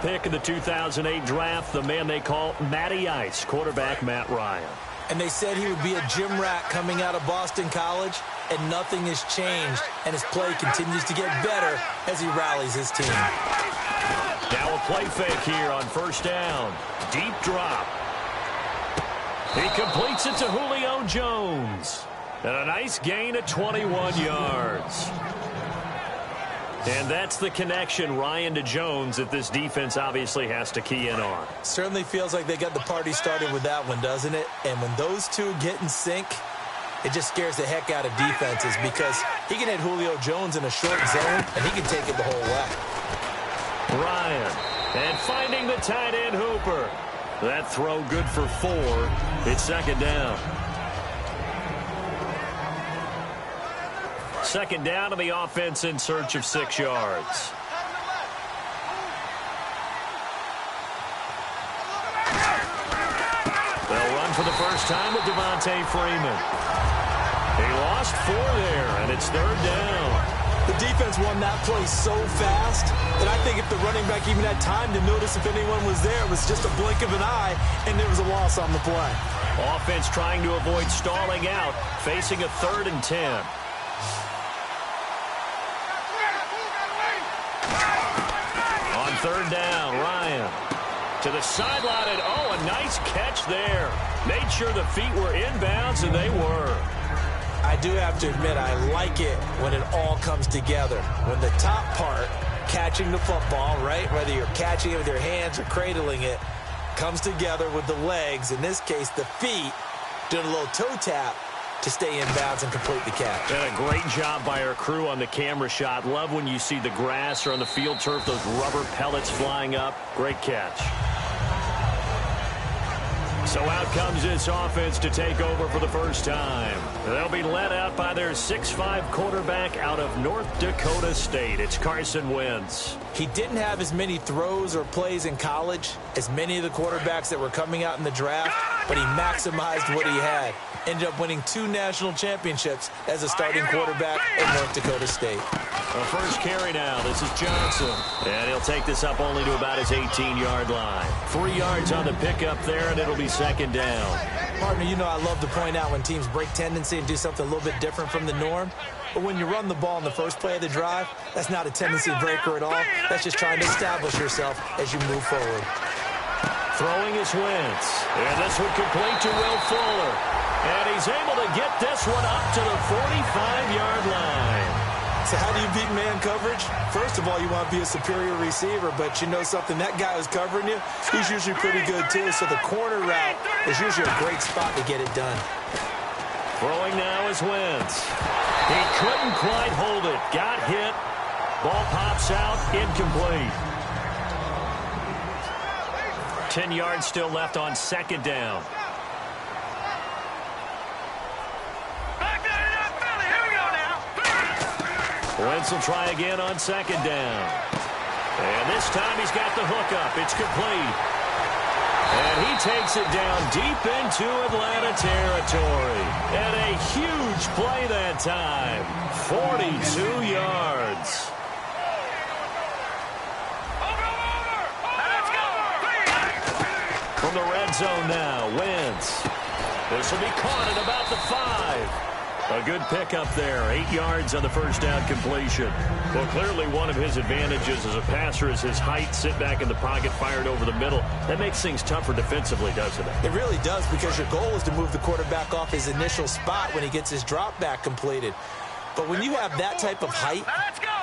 pick in the 2008 draft, the man they call Matty Ice, quarterback Matt Ryan. And they said he would be a gym rat coming out of Boston College, and nothing has changed, and his play continues to get better as he rallies his team. Now a play fake here on first down. Deep drop. He completes it to Julio Jones. And a nice gain of 21 yards. And that's the connection, Ryan to Jones, that this defense obviously has to key in on. Certainly feels like they got the party started with that one, doesn't it? And when those two get in sync, it just scares the heck out of defenses because he can hit Julio Jones in a short zone, and he can take it the whole way. Ryan, and finding the tight end Hooper. That throw good for 4. It's second down. Second down, and the offense in search of 6 yards. They'll run for the first time with Devontae Freeman. He lost 4 there, and it's third down. The defense won that play so fast that I think if the running back even had time to notice if anyone was there, it was just a blink of an eye, and there was a loss on the play. Offense trying to avoid stalling out, facing a 3rd and 10. On third down, Ryan to the sideline, and a nice catch there. Made sure the feet were inbounds, and they were. I do have to admit, I like it when it all comes together. When the top part, catching the football, right, whether you're catching it with your hands or cradling it, comes together with the legs, in this case the feet, doing a little toe tap to stay in bounds and complete the catch. And a great job by our crew on the camera shot. Love when you see the grass or on the field turf, those rubber pellets flying up. Great catch. So out comes this offense to take over for the first time. They'll be led out by their 6'5" quarterback out of North Dakota State. It's Carson Wentz. He didn't have as many throws or plays in college as many of the quarterbacks that were coming out in the draft, but he maximized what he had. Ended up winning 2 national championships as a starting quarterback at North Dakota State. A first carry now. This is Johnson. And he'll take this up only to about his 18-yard line. 3 yards on the pickup there, and it'll be second down. Partner, you know I love to point out when teams break tendency and do something a little bit different from the norm. But when you run the ball in the first play of the drive, that's not a tendency breaker at all. That's just trying to establish yourself as you move forward. Throwing is Wentz. And this one complete to Will Fuller. And he's able to get this one up to the 45-yard line. So how do you beat man coverage? First of all, you want to be a superior receiver, but you know something, that guy who's covering you, he's usually pretty good too. So the corner route is usually a great spot to get it done. Throwing now is Wentz. He couldn't quite hold it. Got hit. Ball pops out. Incomplete. 10 yards still left on second down. Wentz will try again on second down. And this time he's got the hookup. It's complete. And he takes it down deep into Atlanta territory. And a huge play that time. 42 yards. From the red zone now, Wentz. This will be caught at about the 5. A good pickup there. 8 yards on the first down completion. Well, clearly one of his advantages as a passer is his height. Sit back in the pocket, fired over the middle. That makes things tougher defensively, doesn't it? It really does, because your goal is to move the quarterback off his initial spot when he gets his drop back completed. But when you have that type of height,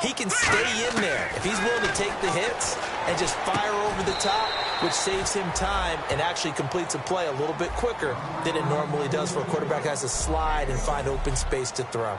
he can stay in there. If he's willing to take the hits and just fire over the top, which saves him time and actually completes a play a little bit quicker than it normally does for a quarterback who has to slide and find open space to throw.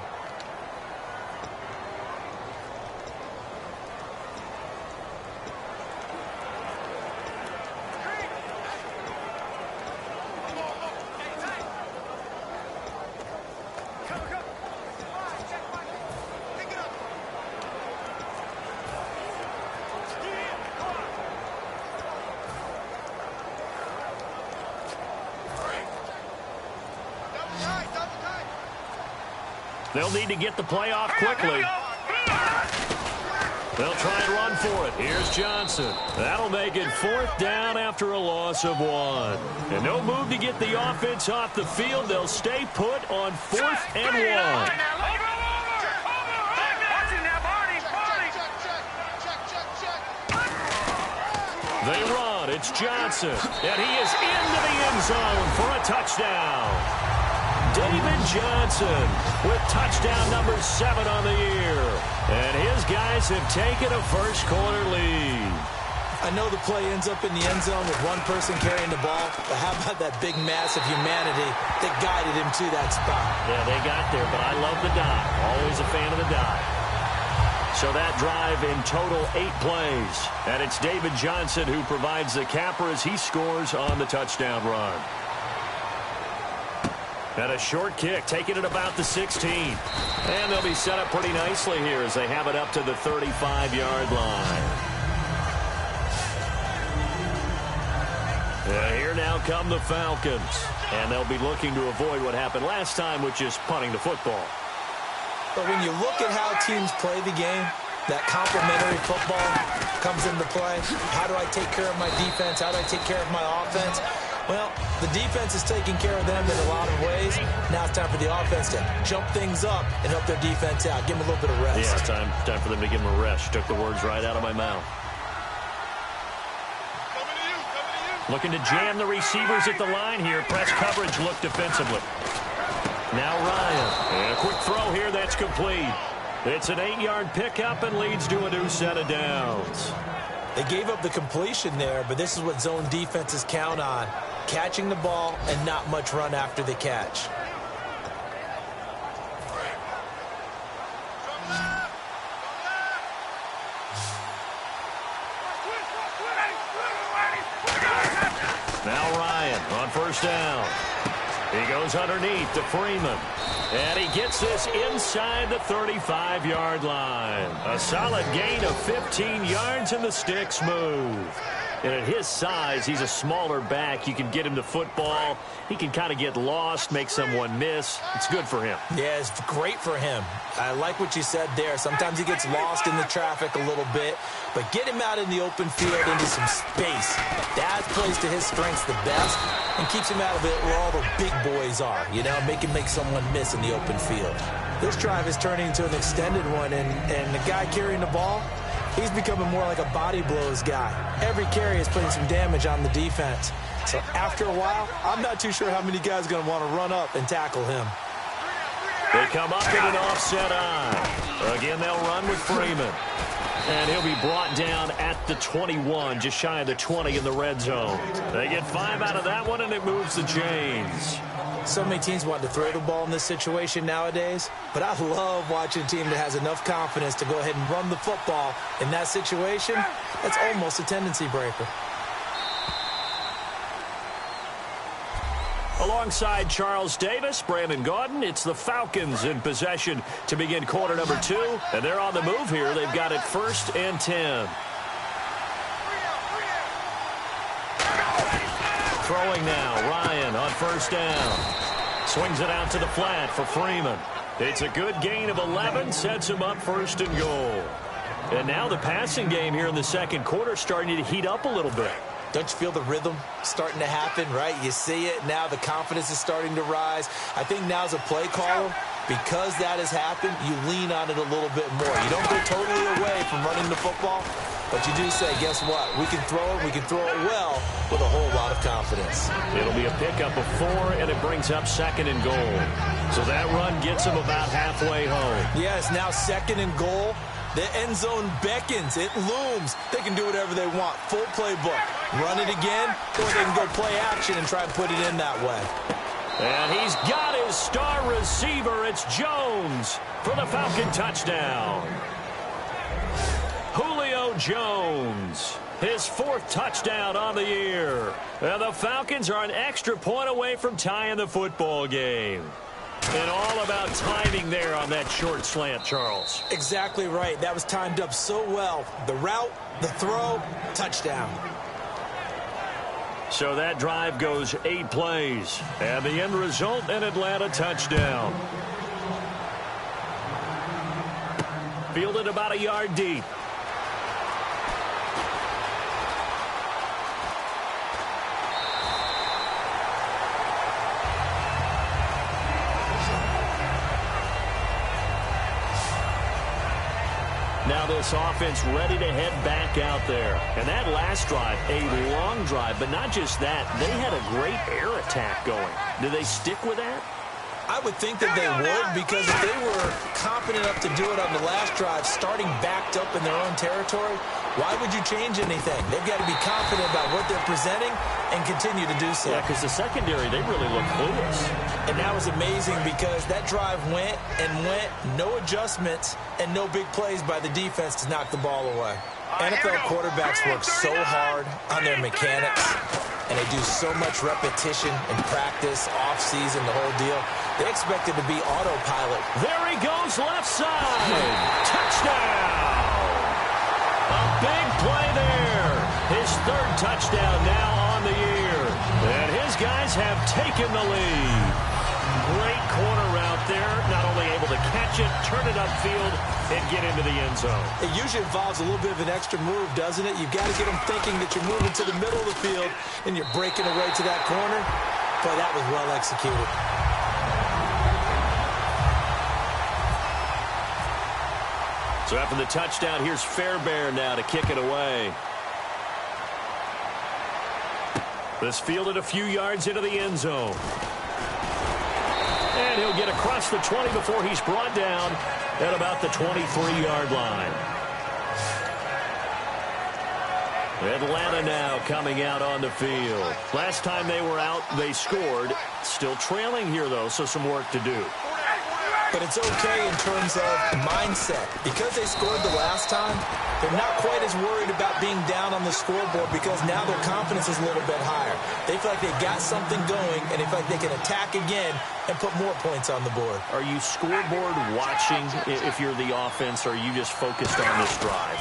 They'll need to get the play off quickly. They'll try and run for it. Here's Johnson. That'll make it 4th down after a loss of 1. And no move to get the offense off the field. They'll stay put on 4th and 1. They run. It's Johnson. And he is into the end zone for a touchdown. David Johnson with touchdown number 7 on the year. And his guys have taken a first-quarter lead. I know the play ends up in the end zone with one person carrying the ball, but how about that big mass of humanity that guided him to that spot? Yeah, they got there, but I love the dive. Always a fan of the dive. So that drive in total 8 plays. And it's David Johnson who provides the capper as he scores on the touchdown run. And a short kick, taking it about the 16. And they'll be set up pretty nicely here as they have it up to the 35-yard line. And here now come the Falcons. And they'll be looking to avoid what happened last time, which is punting the football. But when you look at how teams play the game, that complementary football comes into play. How do I take care of my defense? How do I take care of my offense? Well, the defense is taking care of them in a lot of ways. Now it's time for the offense to jump things up and help their defense out. Give them a little bit of rest. Yeah, time for them to give them a rest. Took the words right out of my mouth. Looking to jam the receivers at the line here. Press coverage look defensively. Now Ryan. And a quick throw here that's complete. It's an 8-yard pickup and leads to a new set of downs. They gave up the completion there, but this is what zone defenses count on. Catching the ball and not much run after the catch. Now Ryan on first down. He goes underneath to Freeman. And he gets this inside the 35-yard line. A solid gain of 15 yards and the sticks move. And at his size, he's a smaller back. You can get him the football. He can kind of get lost, make someone miss. It's good for him. Yeah, it's great for him. I like what you said there. Sometimes he gets lost in the traffic a little bit, but get him out in the open field into some space. That plays to his strengths the best and keeps him out of it where all the big boys are, you know, make someone miss in the open field. This drive is turning into an extended one, and the guy carrying the ball, he's becoming more like a body blows guy. Every carry is putting some damage on the defense. So after a while, I'm not too sure how many guys are going to want to run up and tackle him. They come up in an offset eye. Again, they'll run with Freeman. And he'll be brought down at the 21, just shy of the 20 in the red zone. They get 5 out of that one, and it moves the chains. So many teams want to throw the ball in this situation nowadays, but I love watching a team that has enough confidence to go ahead and run the football in that situation. That's almost a tendency breaker. Alongside Charles Davis, Brandon Gaudin, it's the Falcons in possession to begin quarter number 2. And they're on the move here. They've got it 1st and 10. Throwing now, Ryan on first down. Swings it out to the flat for Freeman. It's a good gain of 11, sets him up 1st and goal. And now the passing game here in the second quarter starting to heat up a little bit. Don't you feel the rhythm starting to happen, right? You see it. Now the confidence is starting to rise. I think now as a play caller, because that has happened, you lean on it a little bit more. You don't go totally away from running the football, but you do say, guess what? We can throw it. We can throw it well with a whole lot of confidence. It'll be a pickup of 4, and it brings up 2nd and goal. So that run gets them about halfway home. Yes, now 2nd and goal. The end zone beckons. It looms. They can do whatever they want. Full playbook. Run it again, or they can go play action and try and put it in that way. And he's got his star receiver. It's Jones for the Falcon touchdown. Julio Jones, his 4th touchdown on the year. And the Falcons are an extra point away from tying the football game. And all about timing there on that short slant, Charles. Exactly right. That was timed up so well. The route, the throw, touchdown. So that drive goes 8 plays. And the end result, an Atlanta touchdown. Fielded about a yard deep. this offense ready to head back out there. And that last drive, a long drive, but not just that. They had a great air attack going. Do they stick with that? I would think that they would, because if they were competent enough to do it on the last drive, starting backed up in their own territory, why would you change anything? They've got to be confident about what they're presenting and continue to do so. Yeah, because the secondary, they really look clueless. And that was amazing because that drive went and went, no adjustments, and no big plays by the defense to knock the ball away. NFL quarterbacks work so hard on their mechanics, and they do so much repetition and practice, off-season, the whole deal. They expect it to be autopilot. There he goes, left side. Touchdown. A big play there. His third touchdown now on the year. And his guys have taken the lead. Great corner route there. Not only able to catch it, turn it upfield, and get into the end zone. It usually involves a little bit of an extra move, doesn't it? You've got to get them thinking that you're moving to the middle of the field and you're breaking away to that corner. Boy, that was well executed. So after the touchdown, here's Fairbairn now to kick it away. This fielded a few yards into the end zone. And he'll get across the 20 before he's brought down at about the 23-yard line. Atlanta now coming out on the field. Last time they were out, they scored. Still trailing here, though, so some work to do. But it's okay in terms of mindset. Because they scored the last time, they're not quite as worried about being down on the scoreboard because now their confidence is a little bit higher. They feel like they've got something going, and they feel like they can attack again and put more points on the board. Are you scoreboard watching if you're the offense, or are you just focused on this drive?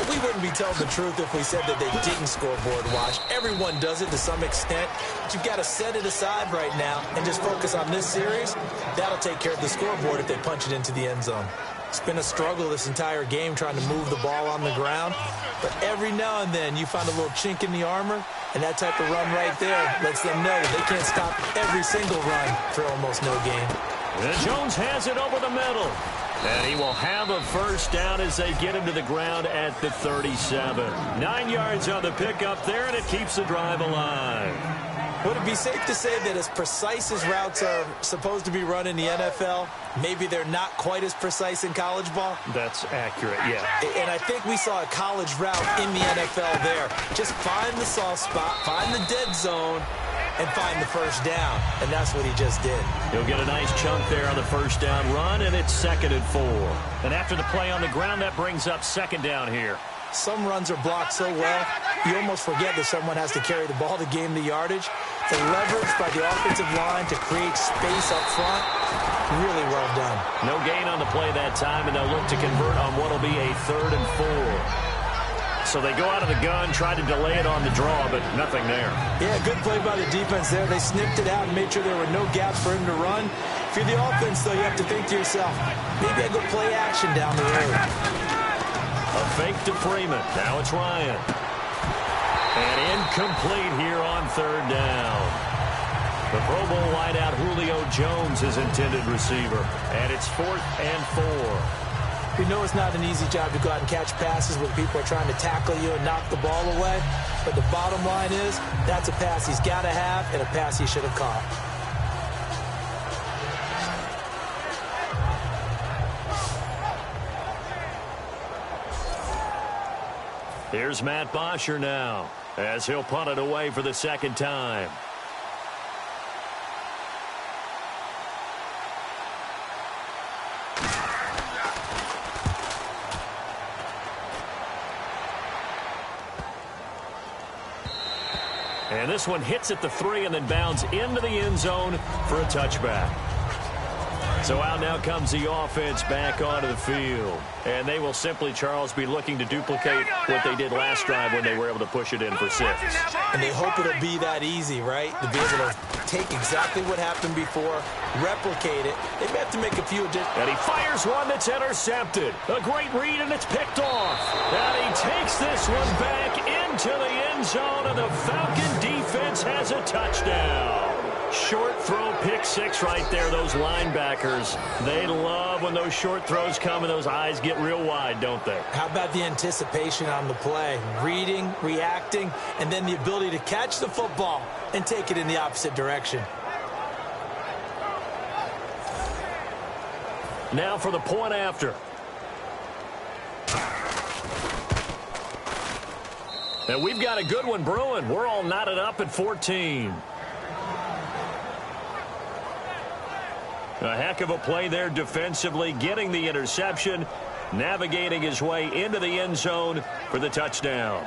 We wouldn't be telling the truth if we said that they didn't scoreboard watch. Everyone does it to some extent. But you've got to set it aside right now and just focus on this series. That'll take care of the scoreboard if they punch it into the end zone. It's been a struggle this entire game trying to move the ball on the ground. But every now and then you find a little chink in the armor, and that type of run right there lets them know that they can't stop every single run for almost no gain. And Jones has it over the middle. And he will have a first down as they get him to the ground at the 37. 9 yards on the pickup there, and it keeps the drive alive. Would it be safe to say that as precise as routes are supposed to be run in the NFL, maybe they're not quite as precise in college ball? That's accurate, yeah. And I think we saw a college route in the NFL there. Just find the soft spot, find the dead zone, and find the first down. And that's what he just did. He'll get a nice chunk there on the first down run, and it's 2nd and 4. And after the play on the ground, that brings up 2nd down here. Some runs are blocked so well, you almost forget that someone has to carry the ball to gain the yardage. The leverage by the offensive line to create space up front, really well done. No gain on the play that time, and they'll look to convert on what will be a 3rd and 4. So they go out of the gun, try to delay it on the draw, but nothing there. Yeah, good play by the defense there. They snipped it out and made sure there were no gaps for him to run. If you're the offense, though, you have to think to yourself, maybe I go play action down the road. A fake to Freeman. Now it's Ryan. And incomplete here on 3rd down. The Pro Bowl wideout Julio Jones is intended receiver. And it's 4th and 4. We know it's not an easy job to go out and catch passes when people are trying to tackle you and knock the ball away. But the bottom line is, that's a pass he's got to have and a pass he should have caught. Here's Matt Bosher now, as he'll punt it away for the 2nd time. And this one hits at the 3 and then bounds into the end zone for a touchback. So out now comes the offense back onto the field. And they will simply, Charles, be looking to duplicate what they did last drive when they were able to push it in for 6. And they hope it'll be that easy, right? To be able to take exactly what happened before, replicate it. They may have to make a few additions. And he fires one that's intercepted. A great read, and it's picked off. And he takes this one back into the end zone, and the Falcon defense has a touchdown. Short throw, pick six right there, those linebackers. They love when those short throws come and those eyes get real wide, don't they? How about the anticipation on the play? Reading, reacting, and then the ability to catch the football and take it in the opposite direction. Now for the point after. And we've got a good one brewing. We're all knotted up at 14. A heck of a play there defensively, getting the interception, navigating his way into the end zone for the touchdown.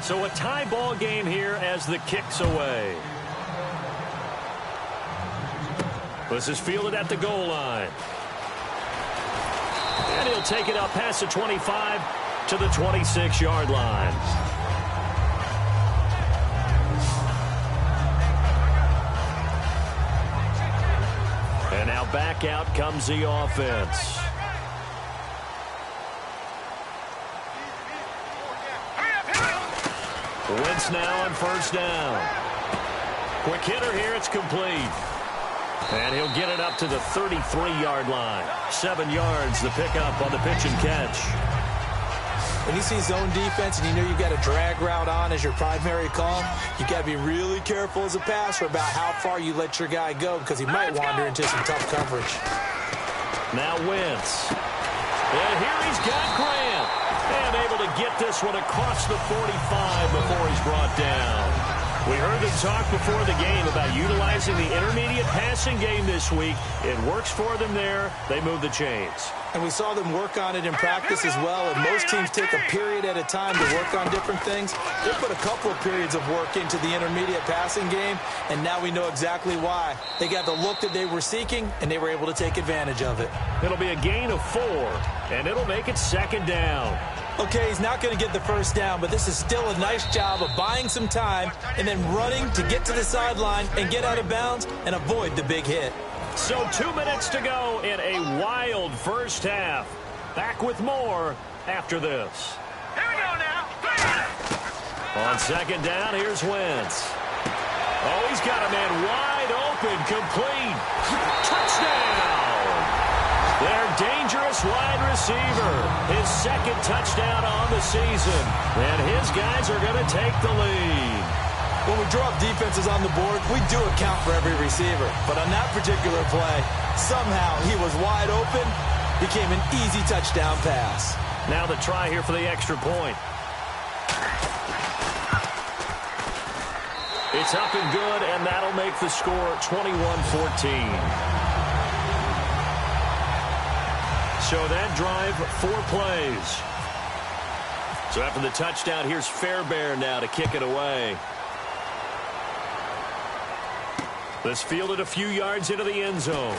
So a tie ball game here as the kick's away. This is fielded at the goal line. And he'll take it up past the 25 to the 26-yard line. And now back out comes the offense. Wentz now on first down. Quick hitter here, it's complete. And he'll get it up to the 33-yard line. 7 yards, the pickup on the pitch and catch. When you see zone defense and you know you've got a drag route on as your primary call, you got to be really careful as a passer about how far you let your guy go because he might wander into some tough coverage. Now Wentz. And here he's got Grant. And able to get this one across the 45 before he's brought down. We heard them talk before the game about utilizing the intermediate passing game this week. It works for them there. They move the chains. And we saw them work on it in practice as well. And most teams take a period at a time to work on different things. They put a couple of periods of work into the intermediate passing game, and now we know exactly why. They got the look that they were seeking, and they were able to take advantage of it. It'll be a gain of 4, and it'll make it second down. Okay, he's not going to get the first down, but this is still a nice job of buying some time and then running to get to the sideline and get out of bounds and avoid the big hit. So 2 minutes to go in a wild first half. Back with more after this. Here we go now. On second down, here's Wentz. Oh, he's got a man wide open, complete. Touchdown! Their dangerous wide receiver. His second touchdown on the season. And his guys are going to take the lead. When we draw up defenses on the board, we do account for every receiver. But on that particular play, somehow he was wide open, became an easy touchdown pass. Now the try here for the extra point. It's up and good, and that'll make the score 21-14. So that drive, 4 plays. So after the touchdown, here's Fairbairn now to kick it away. This fielded a few yards into the end zone.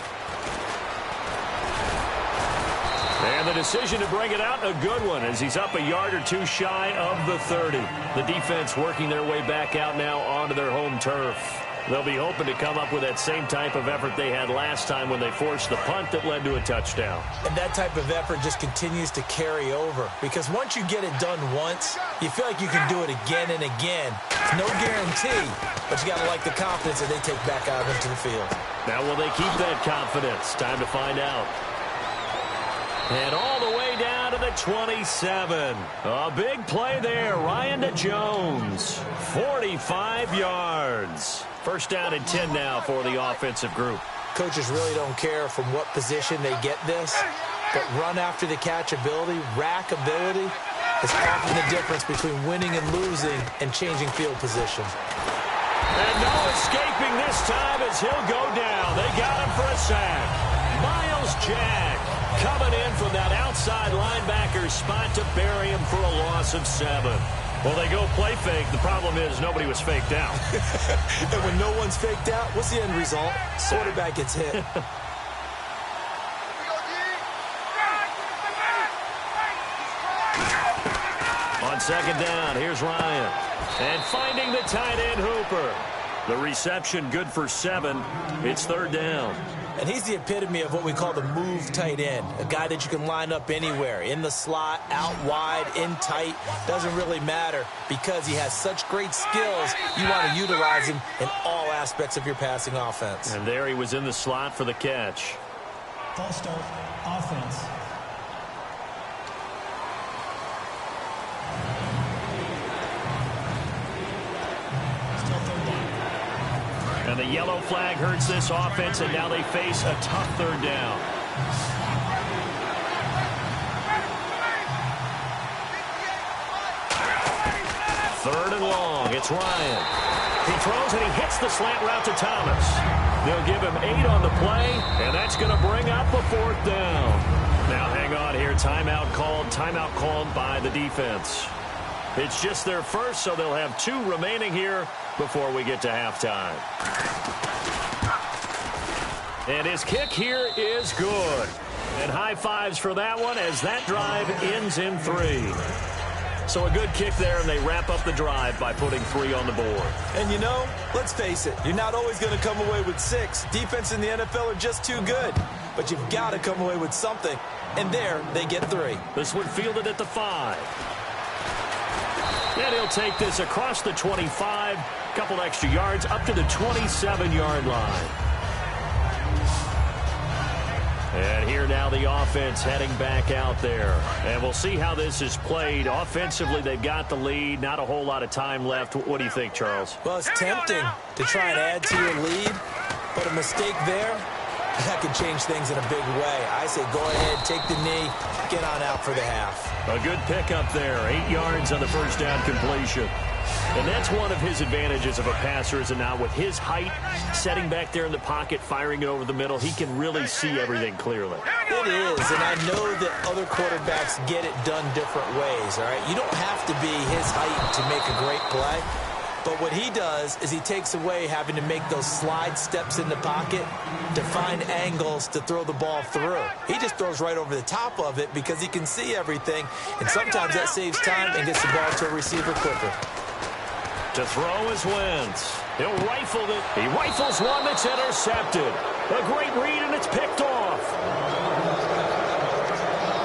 And the decision to bring it out, a good one, as he's up a yard or 2 shy of the 30. The defense working their way back out now onto their home turf. They'll be hoping to come up with that same type of effort they had last time when they forced the punt that led to a touchdown. And that type of effort just continues to carry over. Because once you get it done once, you feel like you can do it again and again. It's no guarantee, but you got to like the confidence that they take back out into the field. Now, will they keep that confidence? Time to find out. And all the way down to the 27. A big play there. Ryan to Jones. 45 yards. First down and 10 now for the offensive group. Coaches really don't care from what position they get this, but run after the catch ability, rack ability, is often the difference between winning and losing and changing field position. And no escaping this time as he'll go down. They got him for a sack. Miles Jack coming in from that outside linebacker spot to bury him for a loss of 7. Well, they go play fake. The problem is nobody was faked out. And when no one's faked out, what's the end result? Quarterback gets hit. On second down, here's Ryan. And finding the tight end, Hooper. The reception good for 7. It's third down. And he's the epitome of what we call the move tight end, a guy that you can line up anywhere, in the slot, out wide, in tight, doesn't really matter because he has such great skills. You want to utilize him in all aspects of your passing offense. And there he was in the slot for the catch. False start, offense. And the yellow flag hurts this offense, and now they face a tough third down. Third and long. It's Ryan. He throws and he hits the slant route to Thomas. They'll give him 8 on the play, and that's going to bring up a 4th down. Now hang on here. Timeout called by the defense. It's just their first, so they'll have 2 remaining here before we get to halftime. And his kick here is good. And high fives for that one as that drive ends in 3. So a good kick there, and they wrap up the drive by putting 3 on the board. And you know, let's face it, you're not always going to come away with 6. Defense in the NFL are just too good. But you've got to come away with something. And there, they get 3. This one fielded at the 5. And he'll take this across the 25, couple extra yards, up to the 27-yard line. And here now the offense heading back out there. And we'll see how this is played. Offensively, they've got the lead. Not a whole lot of time left. What do you think, Charles? Well, it's tempting to try and add to your lead, but a mistake there, that could change things in a big way. I say go ahead, take the knee, get on out for the half. A good pickup there. 8 yards on the first down completion. And that's one of his advantages of a passer, is now with his height, setting back there in the pocket, firing it over the middle, he can really see everything clearly. It is, and I know that other quarterbacks get it done different ways, all right? You don't have to be his height to make a great play. But what he does is he takes away having to make those slide steps in the pocket to find angles to throw the ball through. He just throws right over the top of it because he can see everything, and sometimes that saves time and gets the ball to a receiver quicker. To throw is Wentz. He'll rifle it. He rifles one that's intercepted. A great read, and it's picked off.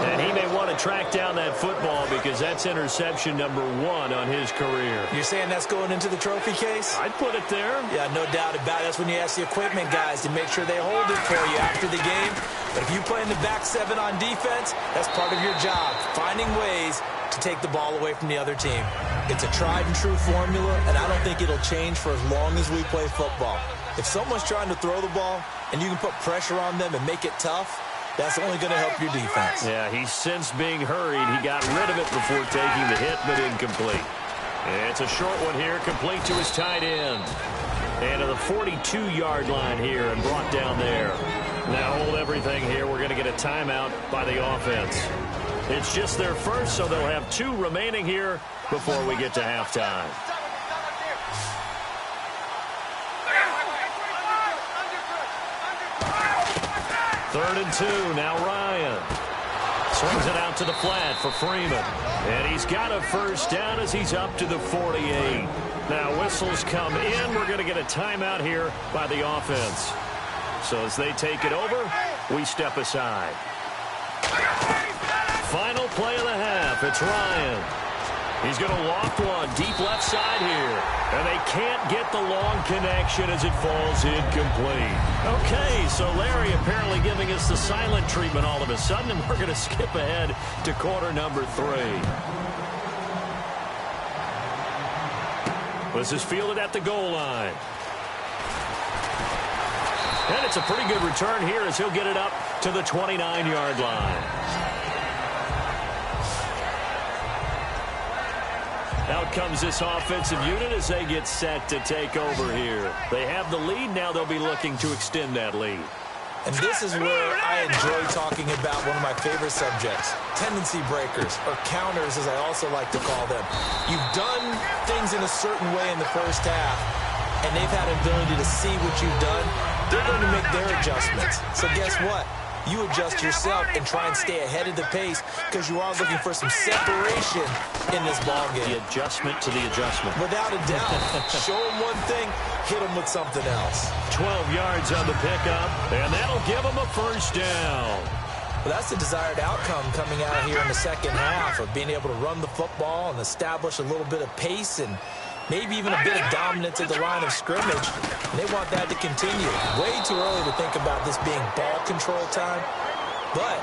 And he may want to track down that football because that's interception number 1 on his career. You're saying that's going into the trophy case? I'd put it there. Yeah, no doubt about it. That's when you ask the equipment guys to make sure they hold it for you after the game. But if you play in the back 7 on defense, that's part of your job, finding ways to take the ball away from the other team. It's a tried and true formula, and I don't think it'll change for as long as we play football. If someone's trying to throw the ball and you can put pressure on them and make it tough, that's only going to help your defense. Yeah, he's since being hurried. He got rid of it before taking the hit, but incomplete. And it's a short one here, complete to his tight end. And to the 42-yard line here and brought down there. Now hold everything here. We're going to get a timeout by the offense. It's just their first, so they'll have 2 remaining here before we get to halftime. Third and 2, now Ryan. Swings it out to the flat for Freeman. And he's got a first down as he's up to the 48. Now whistles come in. We're going to get a timeout here by the offense. So as they take it over, we step aside. Final play of the half. It's Ryan. He's going to loft one deep left side here. And they can't get the long connection as it falls incomplete. Okay, so Larry apparently giving us the silent treatment all of a sudden, and we're going to skip ahead to quarter number 3. This is fielded at the goal line. And it's a pretty good return here as he'll get it up to the 29-yard line. Out comes this offensive unit as they get set to take over here. They have the lead. Now they'll be looking to extend that lead. And this is where I enjoy talking about one of my favorite subjects, tendency breakers, or counters as I also like to call them. You've done things in a certain way in the first half, and they've had an ability to see what you've done. They're going to make their adjustments. So guess what? you adjust yourself and try and stay ahead of the pace because you are looking for some separation in this ball game. The adjustment to the adjustment. Without a doubt. Show them one thing, hit them with something else. 12 yards on the pickup, and that'll give them a first down. Well, that's the desired outcome coming out here in the second half of being able to run the football and establish a little bit of pace and maybe even a bit of dominance at the line of scrimmage. And they want that to continue. Way too early to think about this being ball control time. But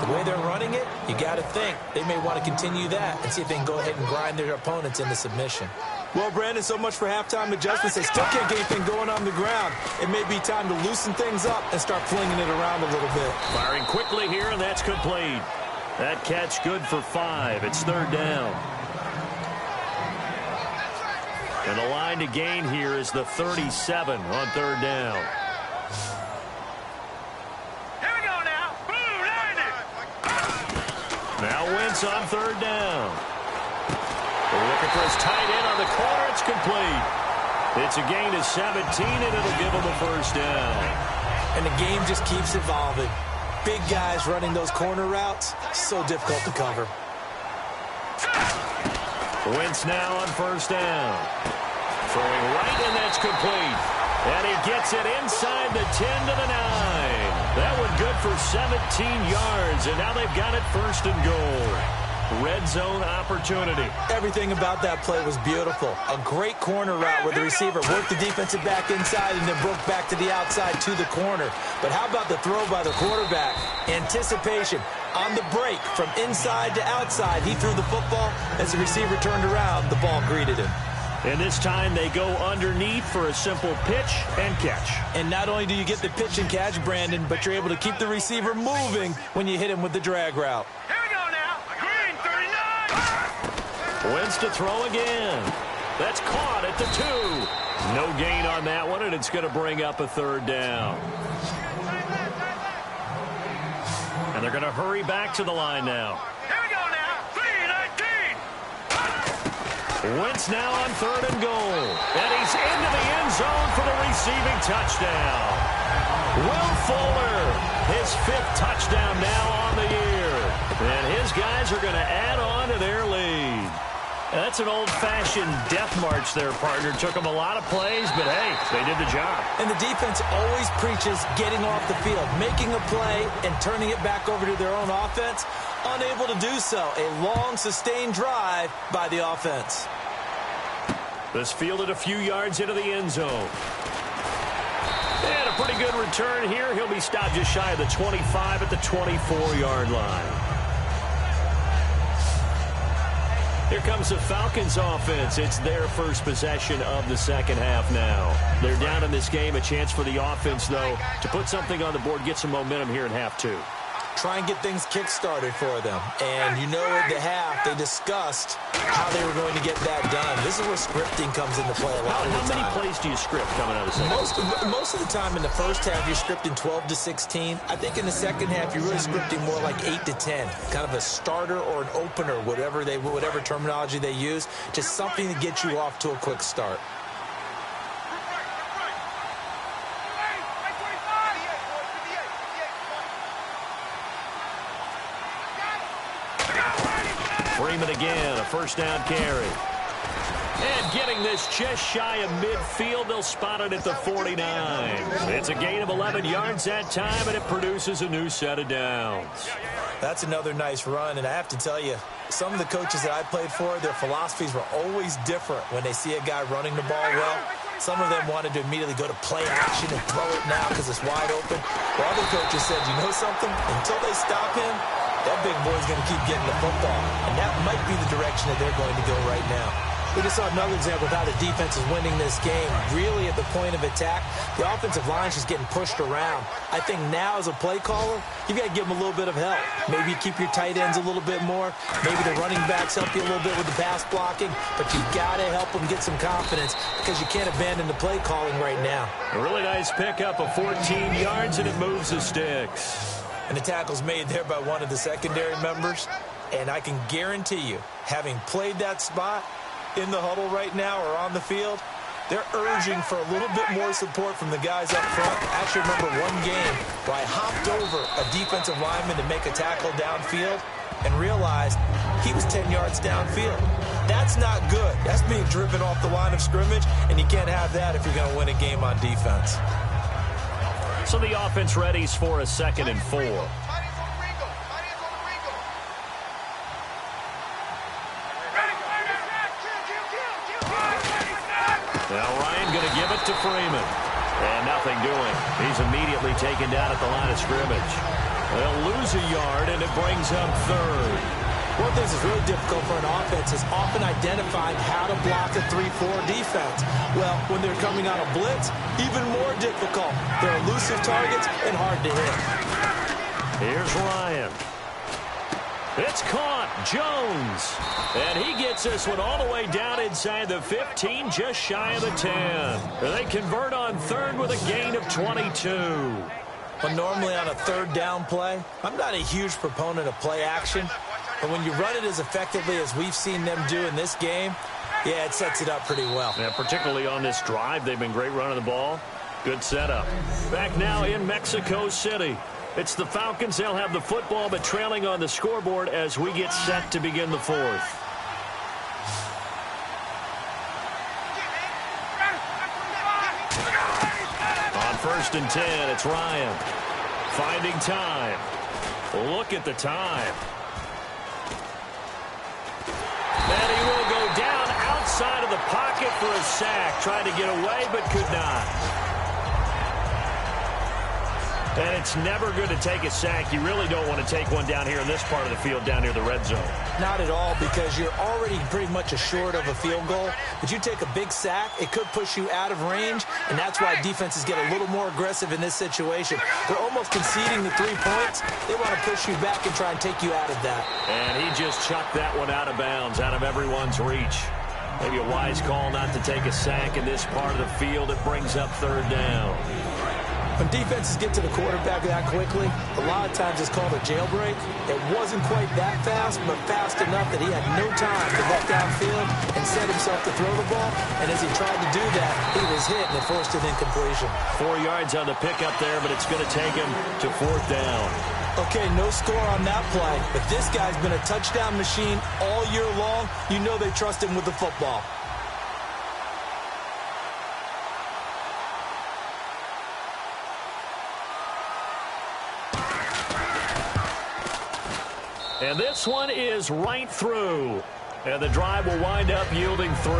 the way they're running it, you got to think they may want to continue that and see if they can go ahead and grind their opponents into submission. Well, Brandon, so much for halftime adjustments. They still can't get anything going on the ground. It may be time to loosen things up and start flinging it around a little bit. Firing quickly here, and that's complete. That catch good for 5. It's third down. And the line to gain here is the 37 on third down. Here we go now. Boom, learn it. Now Wentz on third down. They're looking for his tight end on the corner. It's complete. It's a gain of 17, and it'll give him a first down. And the game just keeps evolving. Big guys running those corner routes, so difficult to cover. Wentz now on first down. Throwing right, and that's complete. And he gets it inside the 10 to the 9. That one good for 17 yards, and now they've got it first and goal. Red zone opportunity. Everything about that play was beautiful. A great corner route where the receiver worked the defensive back inside and then broke back to the outside to the corner. But how about the throw by the quarterback? Anticipation on the break from inside to outside. He threw the football. As the receiver turned around, the ball greeted him. And this time they go underneath for a simple pitch and catch. And not only do you get the pitch and catch, Brandon, but you're able to keep the receiver moving when you hit him with the drag route. Here we go now. Green 39. Wentz to throw again. That's caught at the 2. No gain on that one, and it's going to bring up a third down. And they're going to hurry back to the line now. Here we go now. 3-19. Wentz now on third and goal. And he's into the end zone for the receiving touchdown. Will Fuller, his 5th touchdown now on the year. And his guys are going to add on to their lead. That's an old-fashioned death march there, partner. Took them a lot of plays, but, hey, they did the job. And the defense always preaches getting off the field, making a play, and turning it back over to their own offense. Unable to do so. A long, sustained drive by the offense. This fielded a few yards into the end zone. And a pretty good return here. He'll be stopped just shy of the 25 at the 24-yard line. Here comes the Falcons offense. It's their first possession of the second half now. They're down in this game. A chance for the offense, though, to put something on the board, get some momentum here in half 2. Try and get things kick-started for them. And you know at the half, they discussed how they were going to get that done. This is where scripting comes into play a lot of the time. How many plays do you script coming out of the second? Most of the time in the first half, you're scripting 12 to 16. I think in the second half, you're really scripting more like 8 to 10. Kind of a starter or an opener, whatever terminology they use. Just something to get you off to a quick start. Freeman again, a first down carry. And getting this just shy of midfield, they'll spot it at the 49. It's a gain of 11 yards that time, and it produces a new set of downs. That's another nice run, and I have to tell you, some of the coaches that I played for, their philosophies were always different when they see a guy running the ball well. Some of them wanted to immediately go to play action and throw it now because it's wide open. While other coaches said, you know something? Until they stop him, that big boy's going to keep getting the football. And that might be the direction that they're going to go right now. We just saw another example of how the defense is winning this game. Really at the point of attack, the offensive line's just getting pushed around. I think now as a play caller, you've got to give them a little bit of help. Maybe keep your tight ends a little bit more. Maybe the running backs help you a little bit with the pass blocking. But you got to help them get some confidence because you can't abandon the play calling right now. A really nice pickup of 14 yards, and it moves the sticks. And the tackle's made there by one of the secondary members. And I can guarantee you, having played that spot in the huddle right now or on the field, They're urging for a little bit more support from the guys up front. I actually remember one game where I hopped over a defensive lineman to make a tackle downfield and realized he was 10 yards downfield. That's not good. That's being driven off the line of scrimmage, and you can't have that if you're going to win a game on defense. So the offense readies for a 2nd and 4. Now Ryan going to give it to Freeman. And nothing doing. He's immediately taken down at the line of scrimmage. They'll lose a yard, and it brings up 3rd. One of the things that's really difficult for an offense is often identifying how to block a 3-4 defense. Well, when they're coming on a blitz, even more difficult. They're elusive targets and hard to hit. Here's Ryan. It's caught. Jones. And he gets this one all the way down inside the 15, just shy of the 10. They convert on 3rd with a gain of 22. But normally on a 3rd down play, I'm not a huge proponent of play action. But when you run it as effectively as we've seen them do in this game, yeah, it sets it up pretty well. Yeah, particularly on this drive, they've been great running the ball. Good setup. Back now in Mexico City. It's the Falcons. They'll have the football, but trailing on the scoreboard as we get set to begin the 4th. On 1st and 10, it's Ryan. Finding time. Look at the time. And he will go down outside of the pocket for a sack. Tried to get away, but could not. And it's never good to take a sack. You really don't want to take one down here in this part of the field, down near the red zone. Not at all, because you're already pretty much assured of a field goal. But you take a big sack, it could push you out of range, and that's why defenses get a little more aggressive in this situation. They're almost conceding the 3 points. They want to push you back and try and take you out of that. And he just chucked that one out of bounds, out of everyone's reach. Maybe a wise call not to take a sack in this part of the field. It brings up 3rd down. When defenses get to the quarterback that quickly, a lot of times it's called a jailbreak. It wasn't quite that fast, but fast enough that he had no time to look downfield and set himself to throw the ball. And as he tried to do that, he was hit and it forced an incompletion. 4 yards on the pickup there, but it's going to take him to 4th down. Okay, no score on that play, but this guy's been a touchdown machine all year long. You know they trust him with the football. And this one is right through. And the drive will wind up yielding 3.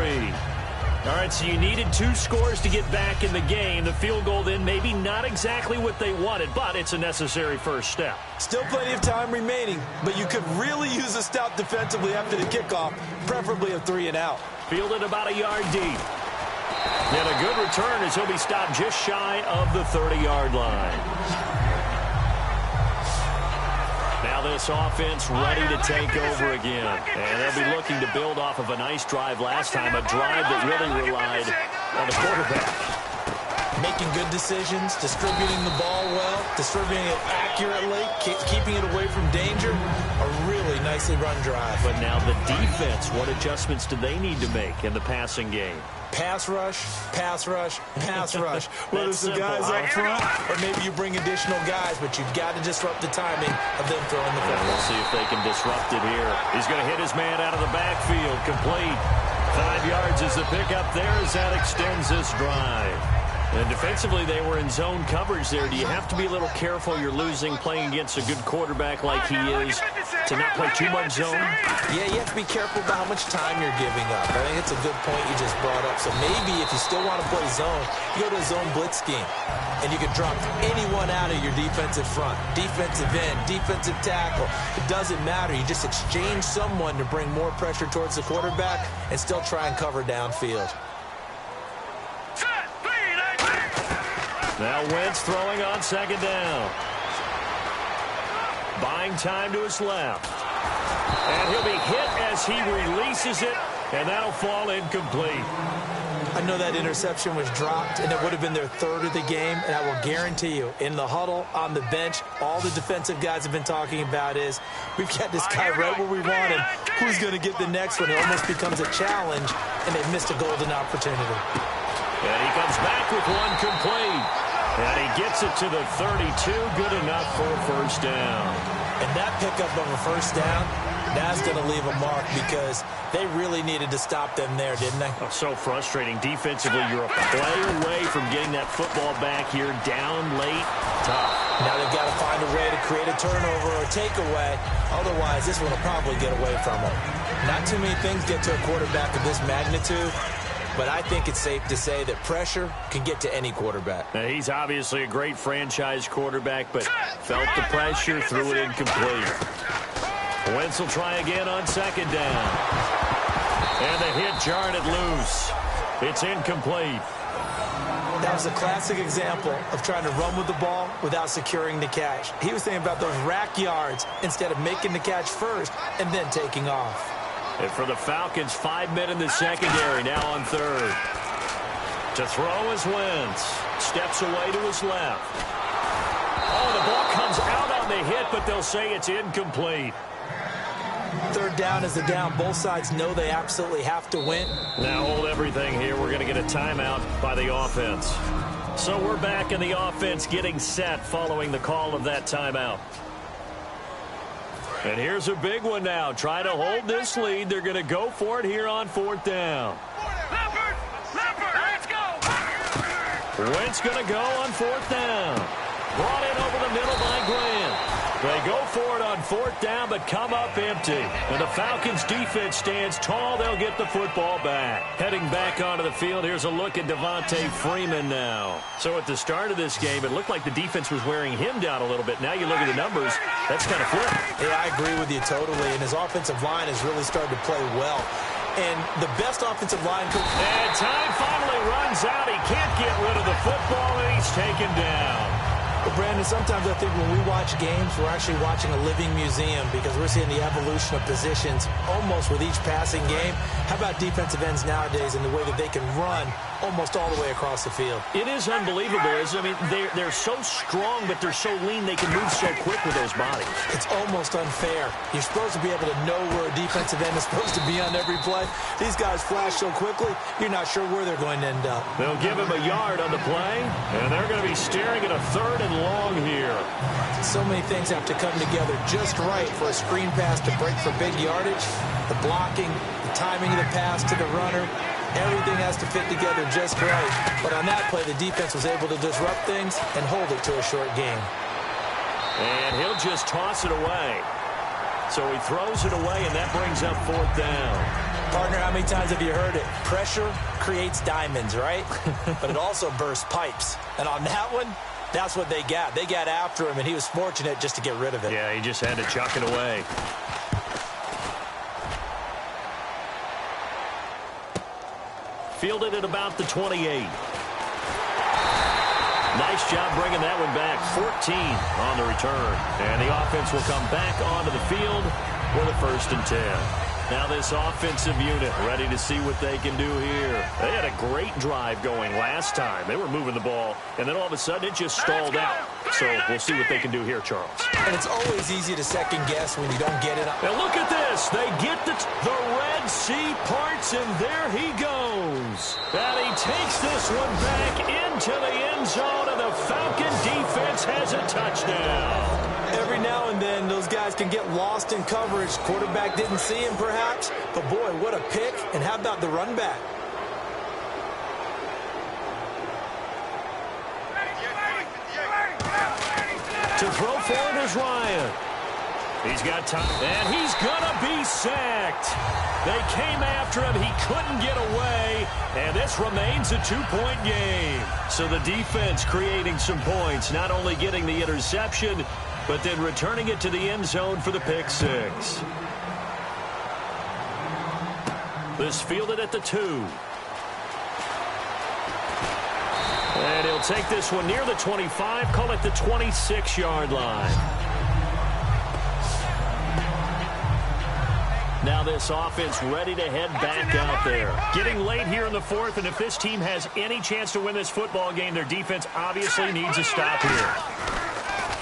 All right, so you needed 2 scores to get back in the game. The field goal then maybe not exactly what they wanted, but it's a necessary first step. Still plenty of time remaining, but you could really use a stop defensively after the kickoff, preferably a 3 and out. Fielded about a yard deep. And a good return as he'll be stopped just shy of the 30-yard line. Now this offense ready to take over again. And they'll be looking to build off of a nice drive last time, a drive that really relied on the quarterback. Making good decisions, distributing the ball well, distributing it accurately, keeping it away from danger. A really nicely run drive. But now the defense, what adjustments do they need to make in the passing game? Pass rush, pass rush, pass rush. Whether it's the guys up front or maybe you bring additional guys, but you've got to disrupt the timing of them throwing the football. We'll see if they can disrupt it here. He's going to hit his man out of the backfield. Complete. 5 yards is the pickup there as that extends this drive. And defensively, they were in zone coverage there. Do you have to be a little careful? You're losing playing against a good quarterback like he is to not play too much zone? Yeah, you have to be careful about how much time you're giving up. I think it's a good point you just brought up. So maybe if you still want to play zone, you go to a zone blitz scheme. And you can drop anyone out of your defensive front. Defensive end, defensive tackle. It doesn't matter. You just exchange someone to bring more pressure towards the quarterback and still try and cover downfield. Now Wentz throwing on 2nd down. Buying time to his left. And he'll be hit as he releases it, and that'll fall incomplete. I know that interception was dropped, and it would have been their 3rd of the game, and I will guarantee you, in the huddle, on the bench, all the defensive guys have been talking about is, we've got this guy right where we want him. Who's going to get the next one? It almost becomes a challenge, and they've missed a golden opportunity. And he comes back with one complete. And he gets it to the 32. Good enough for a first down. And that pickup of a first down, that's going to leave a mark because they really needed to stop them there, didn't they? Oh, so frustrating. Defensively, you're a play away from getting that football back here. Down late. Tough. Now they've got to find a way to create a turnover or takeaway. Otherwise, this one will probably get away from them. Not too many things get to a quarterback of this magnitude, but I think it's safe to say that pressure can get to any quarterback. Now, he's obviously a great franchise quarterback, but felt the pressure, threw it incomplete. Wentz will try again on second down. And the hit jarred it loose. It's incomplete. That was a classic example of trying to run with the ball without securing the catch. He was thinking about those rack yards instead of making the catch first and then taking off. And for the Falcons, 5 men in the secondary, now on third. To throw is Wentz. Steps away to his left. Oh, the ball comes out on the hit, but they'll say it's incomplete. Third down is the down. Both sides know they absolutely have to win. Now hold everything here. We're going to get a timeout by the offense. So we're back in the offense getting set following the call of that timeout. And here's a big one now. Try to hold this lead. They're going to go for it here on fourth down. Let's go. Wentz going to go on fourth down. Brought in over the middle by Grant. They go for it on fourth down, but come up empty. And the Falcons' defense stands tall. They'll get the football back. Heading back onto the field, here's a look at Devontae Freeman now. So at the start of this game, it looked like the defense was wearing him down a little bit. Now you look at the numbers, that's kind of flipped. Yeah, I agree with you totally. And his offensive line has really started to play well. And the best offensive line coach. And time finally runs out. He can't get rid of the football, and he's taken down. But Brandon, sometimes I think when we watch games, we're actually watching a living museum because we're seeing the evolution of positions almost with each passing game. How about defensive ends nowadays and the way that they can run almost all the way across the field? It is unbelievable. I mean, they're so strong, but they're so lean. They can move so quick with those bodies. It's almost unfair. You're supposed to be able to know where a defensive end is supposed to be on every play. These guys flash so quickly, you're not sure where they're going to end up. They'll give him a yard on the play, and they're going to be staring at a third and long here. So many things have to come together just right for a screen pass to break for big yardage. The blocking, the timing of the pass to the runner, everything has to fit together just right. But on that play, the defense was able to disrupt things and hold it to a short game. And he'll just toss it away. So he throws it away, and that brings up fourth down. Partner, how many times have you heard it? Pressure creates diamonds, right? But it also bursts pipes. And on that one, that's what they got. They got after him, and he was fortunate just to get rid of it. Yeah, he just had to chuck it away. Fielded at about the 28. Nice job bringing that one back. 14 on the return. And the offense will come back onto the field for the 1st and 10. Now this offensive unit ready to see what they can do here. They had a great drive going last time. They were moving the ball, and then all of a sudden it just stalled out. So we'll see what they can do here, Charles. And it's always easy to second guess when you don't get it. Now look at this. They get the Red Sea parts, and there he goes. And he takes this one back into the end zone, and the Falcon defense has a touchdown. Every now and then, those guys can get lost in coverage. Quarterback didn't see him, perhaps. But, boy, what a pick. And how about the run back? To throw forward is Ryan. He's got time, and he's going to be sacked. They came after him. He couldn't get away, and this remains a 2-point game. So the defense creating some points, not only getting the interception, but then returning it to the end zone for the pick six. This fielded at the 2. And he'll take this one near the 25, call it the 26-yard line. Now this offense ready to head back out there. Getting late here in the 4th, and if this team has any chance to win this football game, their defense obviously needs a stop here.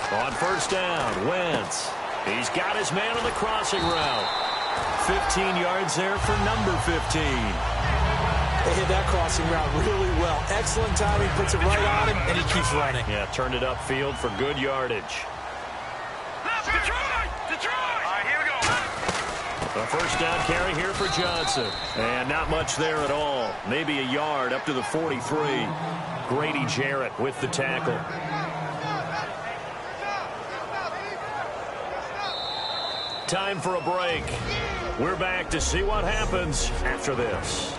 On 1st down, Wentz. He's got his man on the crossing route. 15 yards there for number 15. They hit that crossing route really well. Excellent timing, puts it right on him, and he keeps running. Yeah, turned it upfield for good yardage. Detroit! All right, here we go. A first down carry here for Johnson. And not much there at all. Maybe a yard up to the 43. Grady Jarrett with the tackle. Time for a break. We're back to see what happens after this.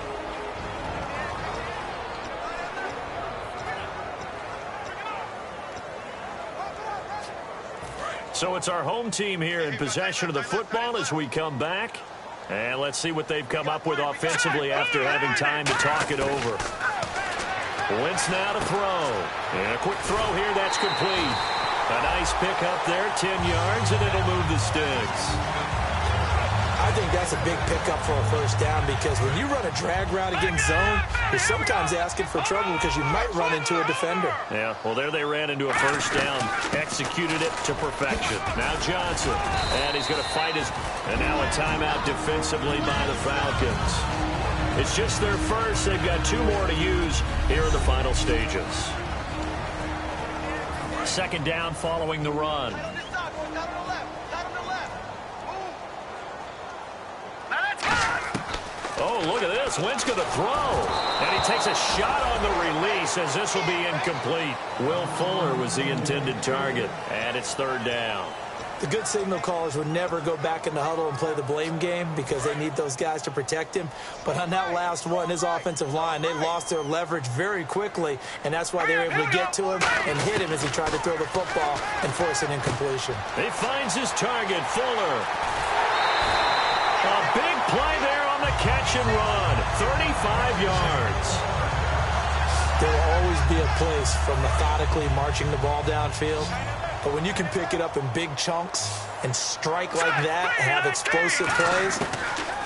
So it's our home team here in possession of the football as we come back. And let's see what they've come up with offensively after having time to talk it over. Wentz now to throw. And a quick throw here, that's complete. A nice pick up there, 10 yards, and it'll move the sticks. I think that's a big pickup for a first down because when you run a drag route against zone, you're sometimes asking for trouble because you might run into a defender. Yeah, well, there they ran into a first down. Executed it to perfection. Now Johnson, and he's going to fight his... And now a timeout defensively by the Falcons. It's just their first. They've got 2 more to use here in the final stages. Second down following the run. Oh, look at this. Wentz going to throw. And he takes a shot on the release as this will be incomplete. Will Fuller was the intended target. And it's third down. The good signal callers would never go back in the huddle and play the blame game because they need those guys to protect him. But on that last one, his offensive line, they lost their leverage very quickly, and that's why they were able to get to him and hit him as he tried to throw the football and force an incompletion. He finds his target, Fuller. A big play there on the catch and run. 35 yards. There will always be a place for methodically marching the ball downfield. But when you can pick it up in big chunks and strike like that, have explosive plays,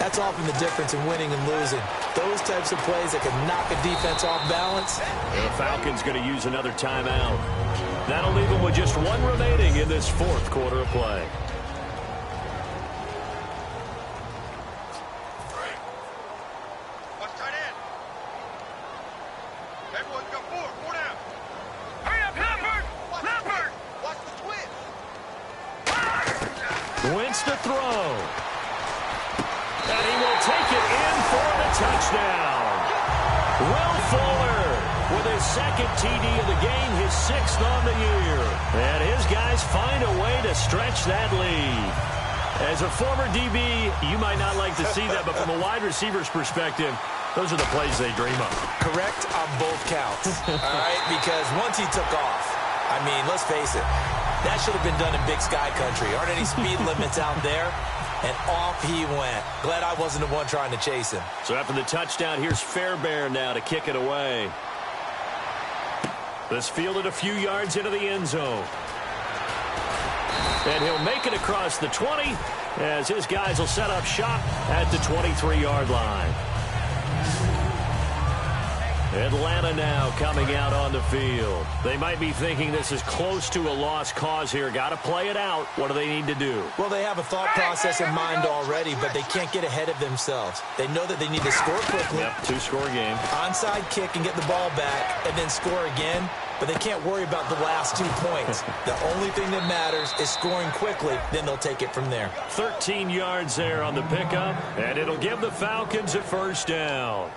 that's often the difference in winning and losing. Those types of plays that can knock a defense off balance. And the Falcons going to use another timeout. That'll leave them with just 1 remaining in this 4th quarter of play. Wentz to throw. And he will take it in for the touchdown. Will Fuller with his 2nd TD of the game, his 6th on the year. And his guys find a way to stretch that lead. As a former DB, you might not like to see that, but from a wide receiver's perspective, those are the plays they dream of. Correct on both counts. All right, because once he took off, I mean, let's face it, that should have been done in Big Sky Country. Aren't any speed limits out there? And off he went. Glad I wasn't the one trying to chase him. So after the touchdown, here's Fairbairn now to kick it away. This fielded a few yards into the end zone. And he'll make it across the 20 as his guys will set up shop at the 23-yard line. Atlanta now coming out on the field. They might be thinking this is close to a lost cause here. Got to play it out. What do they need to do? Well, they have a thought process in mind already, but they can't get ahead of themselves. They know that they need to score quickly. Yep, 2-score game. Onside kick and get the ball back and then score again, but they can't worry about the last 2 points. The only thing that matters is scoring quickly, then they'll take it from there. 13 yards there on the pickup, and it'll give the Falcons a first down.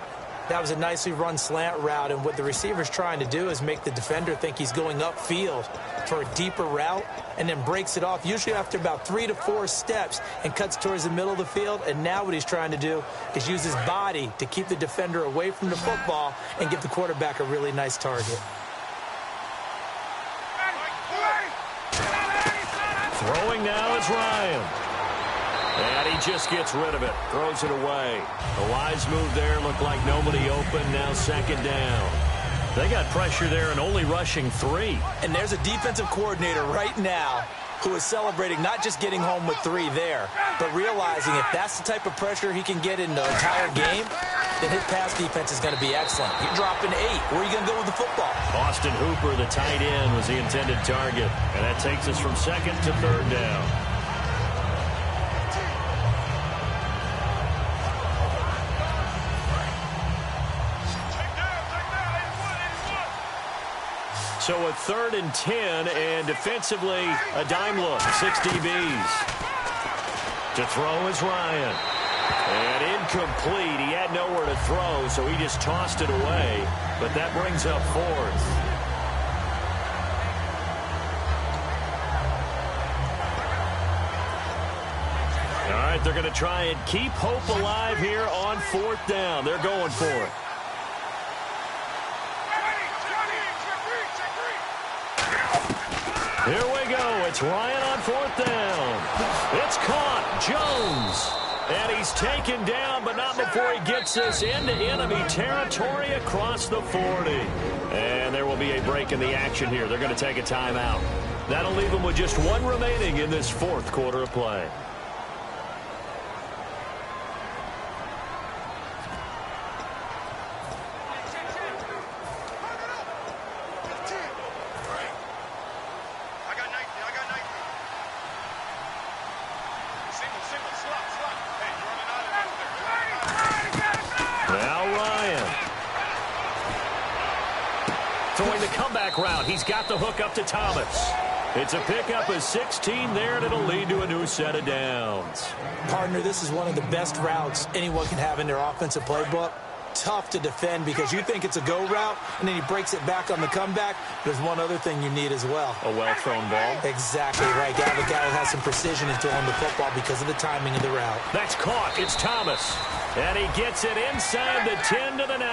That was a nicely run slant route, and what the receiver's trying to do is make the defender think he's going upfield for a deeper route and then breaks it off, usually after about 3 to 4 steps, and cuts towards the middle of the field. And now what he's trying to do is use his body to keep the defender away from the football and give the quarterback a really nice target. Throwing now is Ryan. And he just gets rid of it. Throws it away. A wise move there. Looked like nobody open. Now 2nd down. They got pressure there and only rushing 3. And there's a defensive coordinator right now who is celebrating not just getting home with 3 there, but realizing if that's the type of pressure he can get in the entire game, then his pass defense is going to be excellent. You're dropping 8. Where are you going to go with the football? Austin Hooper, the tight end, was the intended target. And that takes us from 2nd to 3rd down. So a 3rd and 10, and defensively, a dime look, 6 DBs. To throw is Ryan. And incomplete. He had nowhere to throw, so he just tossed it away. But that brings up 4th. All right, they're going to try and keep hope alive here on 4th down. They're going for it. Here we go. It's Ryan on 4th down. It's caught. Jones. And he's taken down, but not before he gets this into enemy territory across the 40. And there will be a break in the action here. They're going to take a timeout. That'll leave them with just 1 remaining in this 4th quarter of play. Route. He's got the hook up to Thomas. It's a pickup of 16 there, and it'll lead to a new set of downs. Partner, this is one of the best routes anyone can have in their offensive playbook. Tough to defend because you think it's a go route, and then he breaks it back on the comeback. There's one other thing you need as well. A well-thrown ball. Exactly right. You have a guy who has some precision in throwing the football because of the timing of the route. That's caught. It's Thomas. And he gets it inside the 10 to the 9.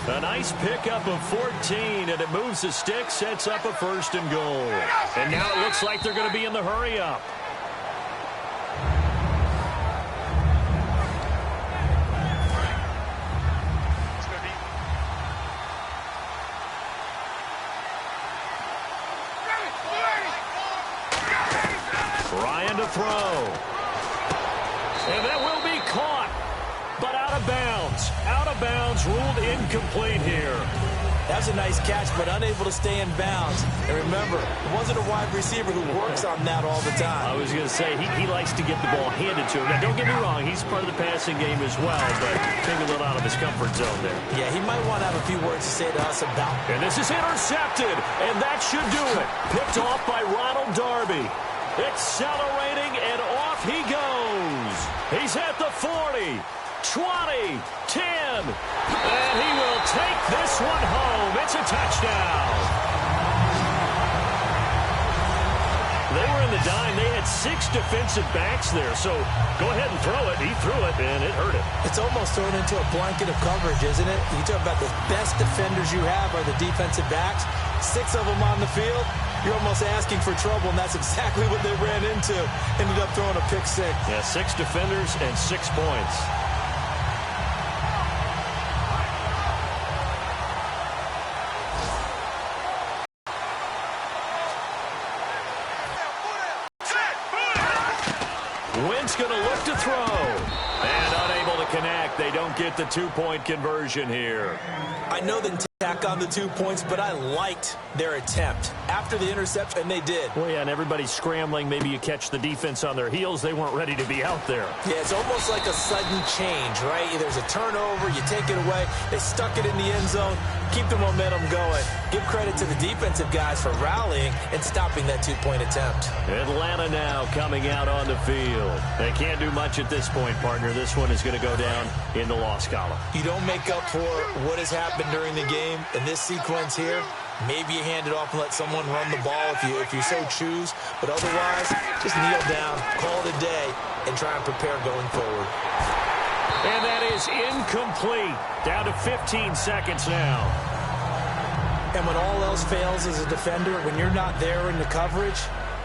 A nice pickup of 14, and it moves the stick, sets up a 1st and goal. And now it looks like they're going to be in the hurry-up. Ryan to throw. And that will be caught. But out of bounds. Out of bounds, ruled incomplete here. That was a nice catch, but unable to stay in bounds. And remember, it wasn't a wide receiver who works on that all the time. I was going to say, he likes to get the ball handed to him. Now, don't get me wrong, he's part of the passing game as well, but maybe a little out of his comfort zone there. Yeah, he might want to have a few words to say to us about. And this is intercepted, and that should do it. Picked off by Ronald Darby. Accelerating, and off he goes. He's at the 40. 20, 10, and he will take this one home. It's a touchdown. They were in the dime. They had 6 defensive backs there, so go ahead and throw it. He threw it, and it hurt him. It's almost thrown into a blanket of coverage, isn't it? You talk about the best defenders you have are the defensive backs. 6 of them on the field. You're almost asking for trouble, and that's exactly what they ran into. Ended up throwing a pick 6. Yeah, 6 defenders and 6 points. Wentz going to look to throw. And unable to connect. They don't get the 2-point conversion here. I know they tack on the 2 points, but I liked their attempt. After the interception, they did. Well, yeah, and everybody's scrambling. Maybe you catch the defense on their heels. They weren't ready to be out there. Yeah, it's almost like a sudden change, right? There's a turnover. You take it away. They stuck it in the end zone. Keep the momentum going. Give credit to the defensive guys for rallying and stopping that 2-point attempt. Atlanta now coming out on the field. They can't do much at this point, partner. This one is going to go down in the loss column. You don't make up for what has happened during the game in this sequence here. Maybe you hand it off and let someone run the ball if you so choose. But otherwise, just kneel down, call it a day, and try and prepare going forward. And that is incomplete. Down to 15 seconds now. And when all else fails as a defender, when you're not there in the coverage,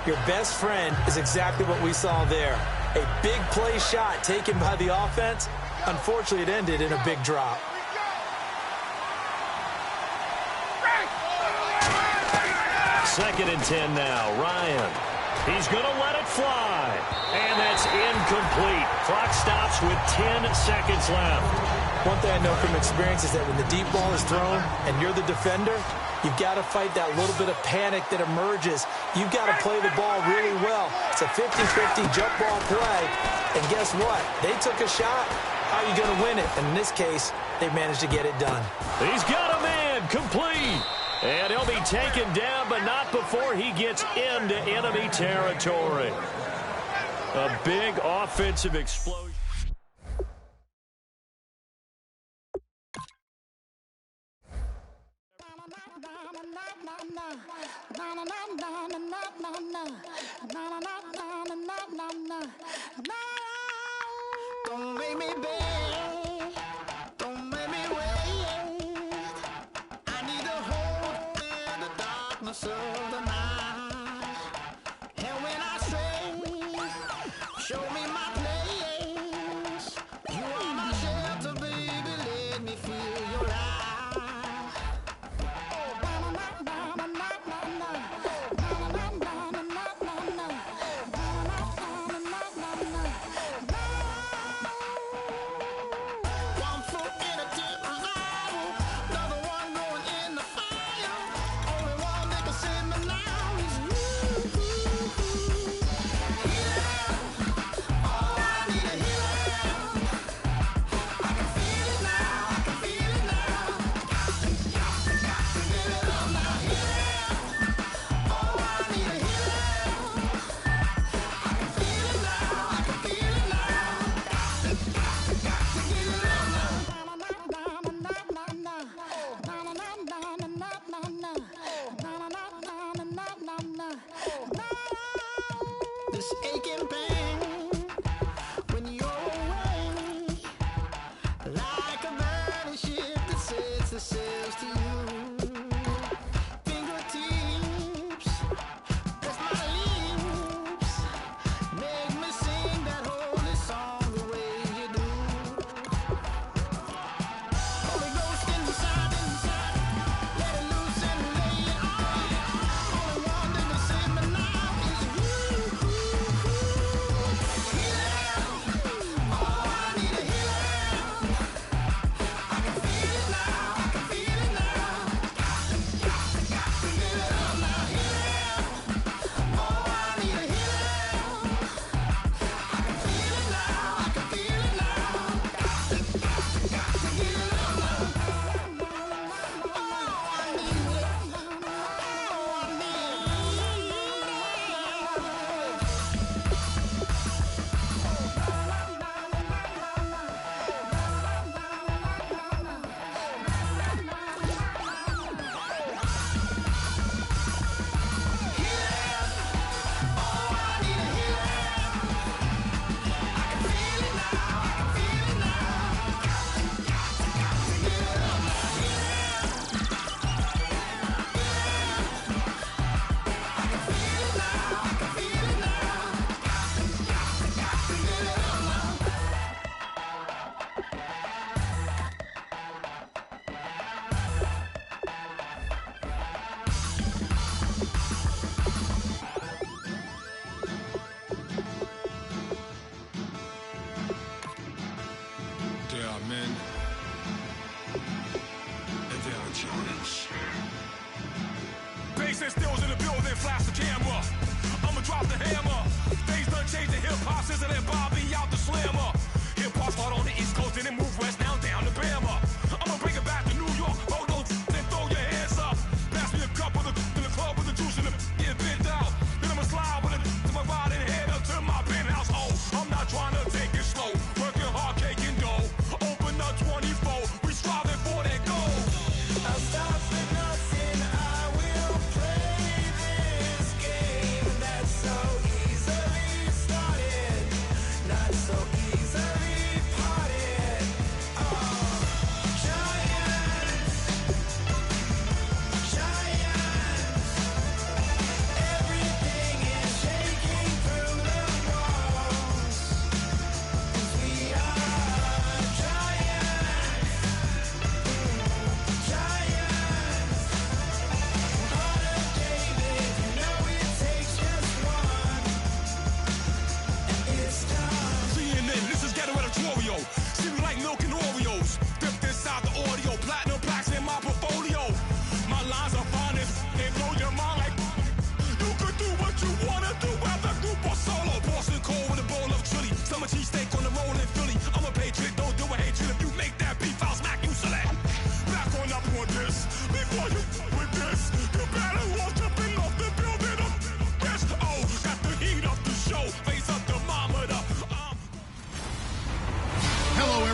your best friend is exactly what we saw there. A big play shot taken by the offense. Unfortunately, it ended in a big drop. Second and 10 now. Ryan. He's going to let it fly. And that's incomplete. Clock stops with 10 seconds left. One thing I know from experience is that when the deep ball is thrown and you're the defender, you've got to fight that little bit of panic that emerges. You've got to play the ball really well. It's a 50-50 jump ball play. And guess what? They took a shot. How are you going to win it? And in this case, they managed to get it done. He's got a man. Complete. And he'll be taken down, but not before he gets into enemy territory. A big offensive explosion. Don't make me beg, don't make me wait. I need a hold in the darkness of the night. And when I stray, show me my place. You are my shelter, baby, let me feel your light. Oh,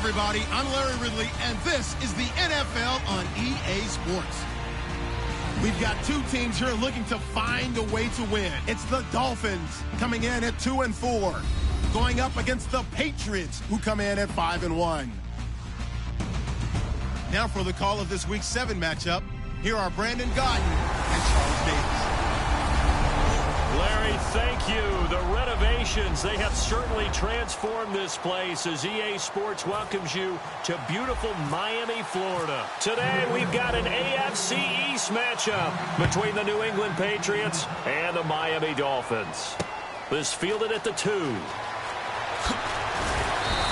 everybody. I'm Larry Ridley, and this is the NFL on EA Sports. We've got two teams here looking to find a way to win. It's the Dolphins coming in at 2-4, going up against the Patriots, who come in at 5-1. Now for the call of this Week 7 matchup, here are Brandon Gaudin and Charles Davis. Larry, thank you. The renovations, they have certainly transformed this place as EA Sports welcomes you to beautiful Miami, Florida. Today, we've got an AFC East matchup between the New England Patriots and the Miami Dolphins. This fielded at the 2.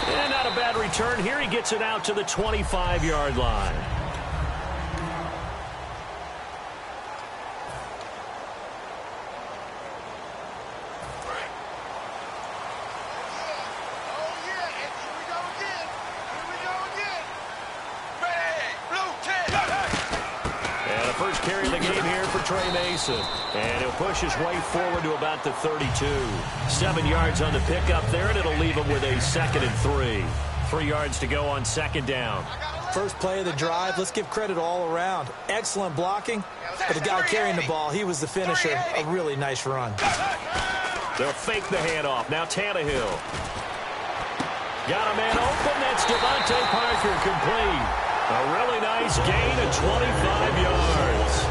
And not a bad return here. He gets it out to the 25-yard line. And he'll push his way forward to about the 32. 7 yards on the pickup there, and it'll leave him with a 2nd and 3. 3 yards to go on 2nd down. First play of the drive, let's give credit all around. Excellent blocking, but the guy carrying the ball, he was the finisher. A really nice run. They'll fake the handoff. Now Tannehill. Got a man open. That's Devontae Parker complete. A really nice gain of 25 yards.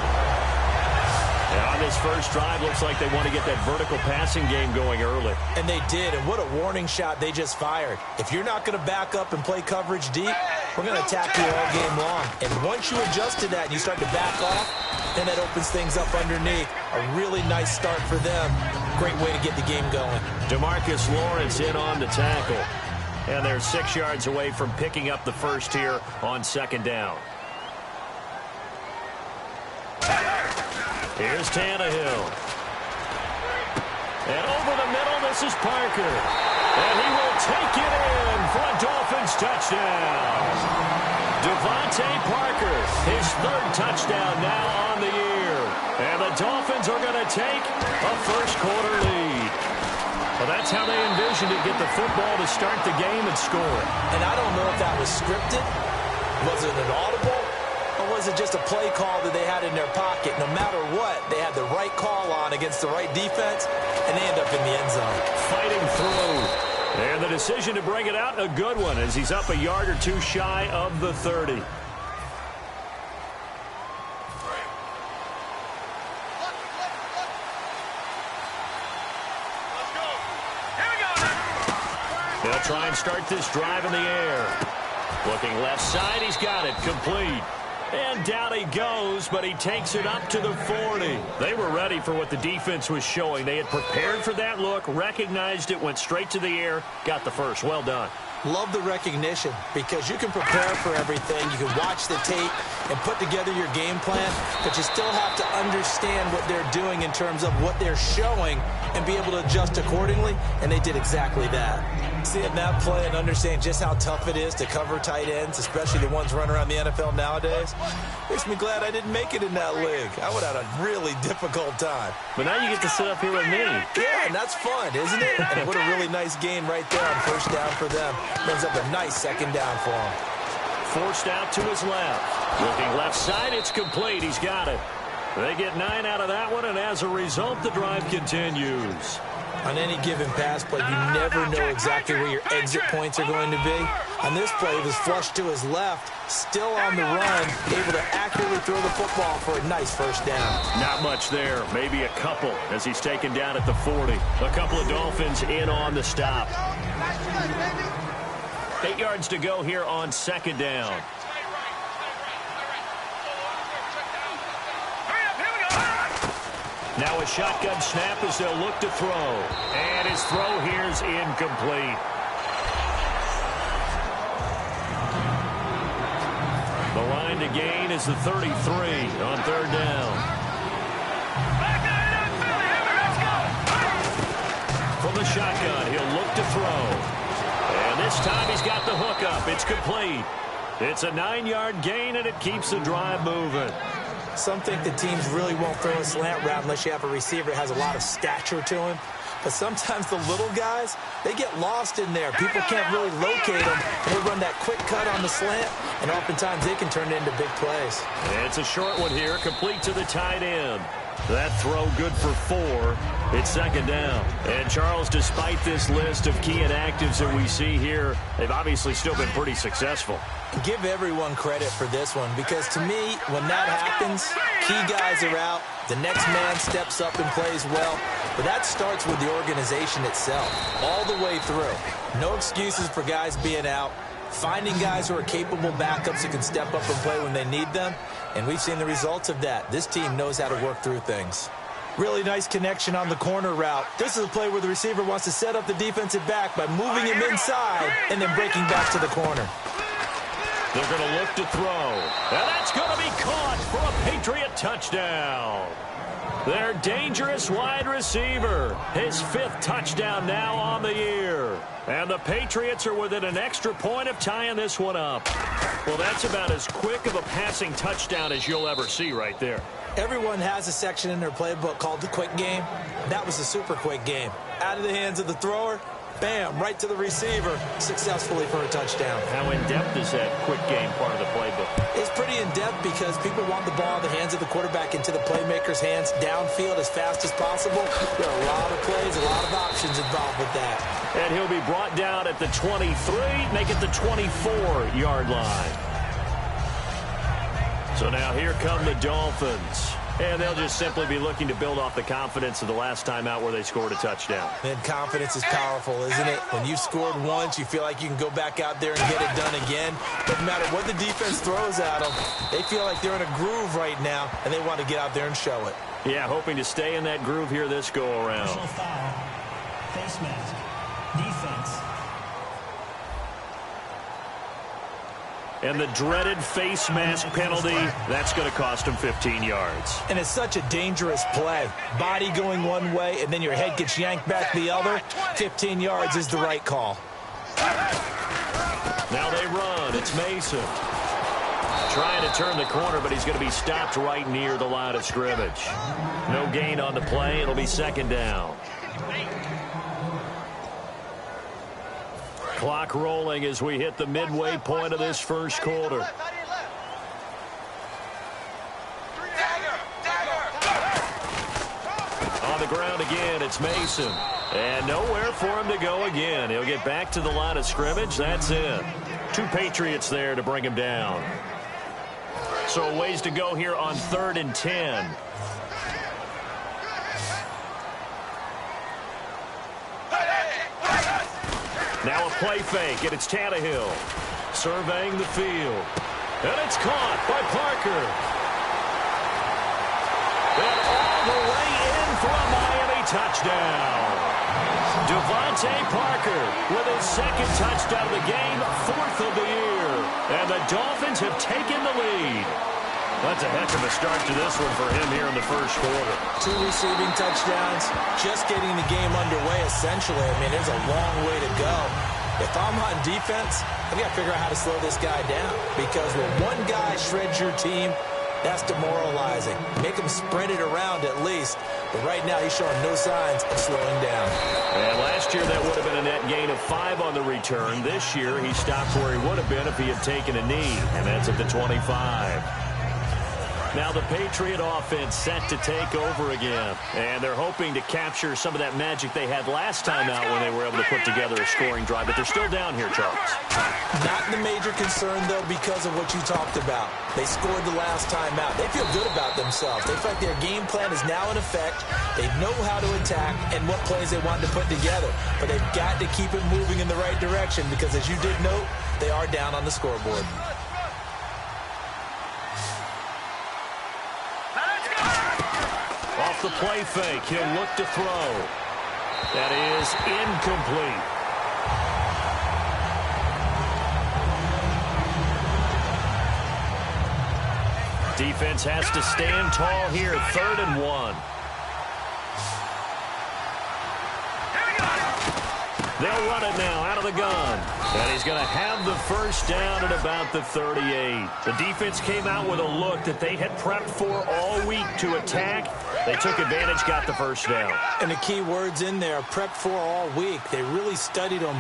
And on this first drive, looks like they want to get that vertical passing game going early. And they did, and what a warning shot they just fired. If you're not going to back up and play coverage deep, we're going to attack you all game long. And once you adjust to that and you start to back off, then that opens things up underneath. A really nice start for them. Great way to get the game going. DeMarcus Lawrence in on the tackle. And they're 6 yards away from picking up the first here on 2nd down. Here's Tannehill. And over the middle, this is Parker. And he will take it in for a Dolphins touchdown. Devontae Parker, his 3rd touchdown now on the year. And the Dolphins are going to take a first-quarter lead. Well, that's how they envisioned it, get the football to start the game and score. And I don't know if that was scripted. Was it an audible? Or was it just a play call that they had in their pocket? No matter what, they had the right call on against the right defense, and they end up in the end zone. Fighting through. And the decision to bring it out, a good one, as he's up a yard or two shy of the 30. They'll try and start this drive in the air. Looking left side, he's got it, complete. And down he goes, but he takes it up to the 40. They were ready for what the defense was showing. They had prepared for that look, recognized it, went straight to the air, got the first. Well done. Love the recognition, because you can prepare for everything. You can watch the tape and put together your game plan, but you still have to understand what they're doing in terms of what they're showing and be able to adjust accordingly, and they did exactly that. Seeing that play and understand just how tough it is to cover tight ends, especially the ones running around the NFL nowadays, makes me glad I didn't make it in that league. I would have had a really difficult time. But now you get to sit up here with me. Yeah, and that's fun, isn't it? And what a really nice gain right there on first down for them. Brings up a nice 2nd down for him. Forced out to his left. Looking left side, it's complete. He's got it. They get 9 out of that one, and as a result, the drive continues. On any given pass play, you never know exactly where your exit points are going to be. On this play, it was flushed to his left, still on the run, able to accurately throw the football for a nice first down. Not much there, maybe a couple as he's taken down at the 40. A couple of Dolphins in on the stop. 8 yards to go here on 2nd down. Now a shotgun snap as they'll look to throw. And his throw here's incomplete. The line to gain is the 33 on 3rd down. From the shotgun, he'll look to throw. And this time he's got the hook up. It's complete. It's a 9-yard gain, and it keeps the drive moving. Some think the teams really won't throw a slant route unless you have a receiver that has a lot of stature to him. But sometimes the little guys, they get lost in there. People can't really locate them. They run that quick cut on the slant, and oftentimes they can turn it into big plays. It's a short one here, complete to the tight end. That throw good for 4. It's second down. And, Charles, despite this list of key inactives that we see here, they've obviously still been pretty successful. Give everyone credit for this one, because to me, when that happens, key guys are out, the next man steps up and plays well, but that starts with the organization itself, all the way through. No excuses for guys being out, finding guys who are capable backups who can step up and play when they need them, and we've seen the results of that. This team knows how to work through things. Really nice connection on the corner route. This is a play where the receiver wants to set up the defensive back by moving him inside and then breaking back to the corner. They're going to look to throw. And that's going to be caught for a Patriot touchdown. Their dangerous wide receiver. His 5th touchdown now on the year. And the Patriots are within an extra point of tying this one up. Well, that's about as quick of a passing touchdown as you'll ever see right there. Everyone has a section in their playbook called the quick game. That was a super quick game. Out of the hands of the thrower, bam, right to the receiver, successfully for a touchdown. How in-depth is that quick game part of the playbook? It's pretty in-depth because people want the ball in the hands of the quarterback into the playmaker's hands downfield as fast as possible. There are a lot of plays, a lot of options involved with that. And he'll be brought down at the 23, make it the 24-yard line. So now here come the Dolphins. And they'll just simply be looking to build off the confidence of the last time out where they scored a touchdown. And confidence is powerful, isn't it? When you've scored once, you feel like you can go back out there and get it done again. Doesn't matter what the defense throws at them. They feel like they're in a groove right now, and they want to get out there and show it. Yeah, hoping to stay in that groove here this go-around. Personal foul, face mask, defense. And the dreaded face mask penalty, that's going to cost him 15 yards. And it's such a dangerous play. Body going one way, and then your head gets yanked back the other. 15 yards is the right call. Now they run. It's Mason. Trying to turn the corner, but he's going to be stopped right near the line of scrimmage. No gain on the play. It'll be second down. Clock rolling as we hit the midway point of this first quarter. On the ground again, it's Mason. And nowhere for him to go again. He'll get back to the line of scrimmage. That's it. 2 Patriots there to bring him down. So a ways to go here on 3rd and 10. Now a play fake, and it's Tannehill surveying the field. And it's caught by Parker. And all the way in for a Miami touchdown. Devontae Parker with his 2nd touchdown of the game, 4th of the year. And the Dolphins have taken the lead. That's a heck of a start to this one for him here in the first quarter. 2 receiving touchdowns, just getting the game underway, essentially. I mean, there's a long way to go. If I'm on defense, I've got to figure out how to slow this guy down. Because when one guy shreds your team, that's demoralizing. Make him sprint it around at least. But right now, he's showing no signs of slowing down. And last year, that would have been a net gain of 5 on the return. This year, he stopped where he would have been if he had taken a knee. And that's at the 25. Now the Patriot offense set to take over again. And they're hoping to capture some of that magic they had last time out when they were able to put together a scoring drive. But they're still down here, Charles. Not the major concern, though, because of what you talked about. They scored the last time out. They feel good about themselves. They feel like their game plan is now in effect. They know how to attack and what plays they want to put together. But they've got to keep it moving in the right direction because, as you did note, they are down on the scoreboard. Off the play fake, he'll look to throw. That is incomplete. Defense has to stand tall here, 3rd and 1. They'll run it now out of the gun. And he's going to have the first down at about the 38. The defense came out with a look that they had prepped for all week to attack. They took advantage, got the first down. And the key words in there, prep for all week. They really studied them,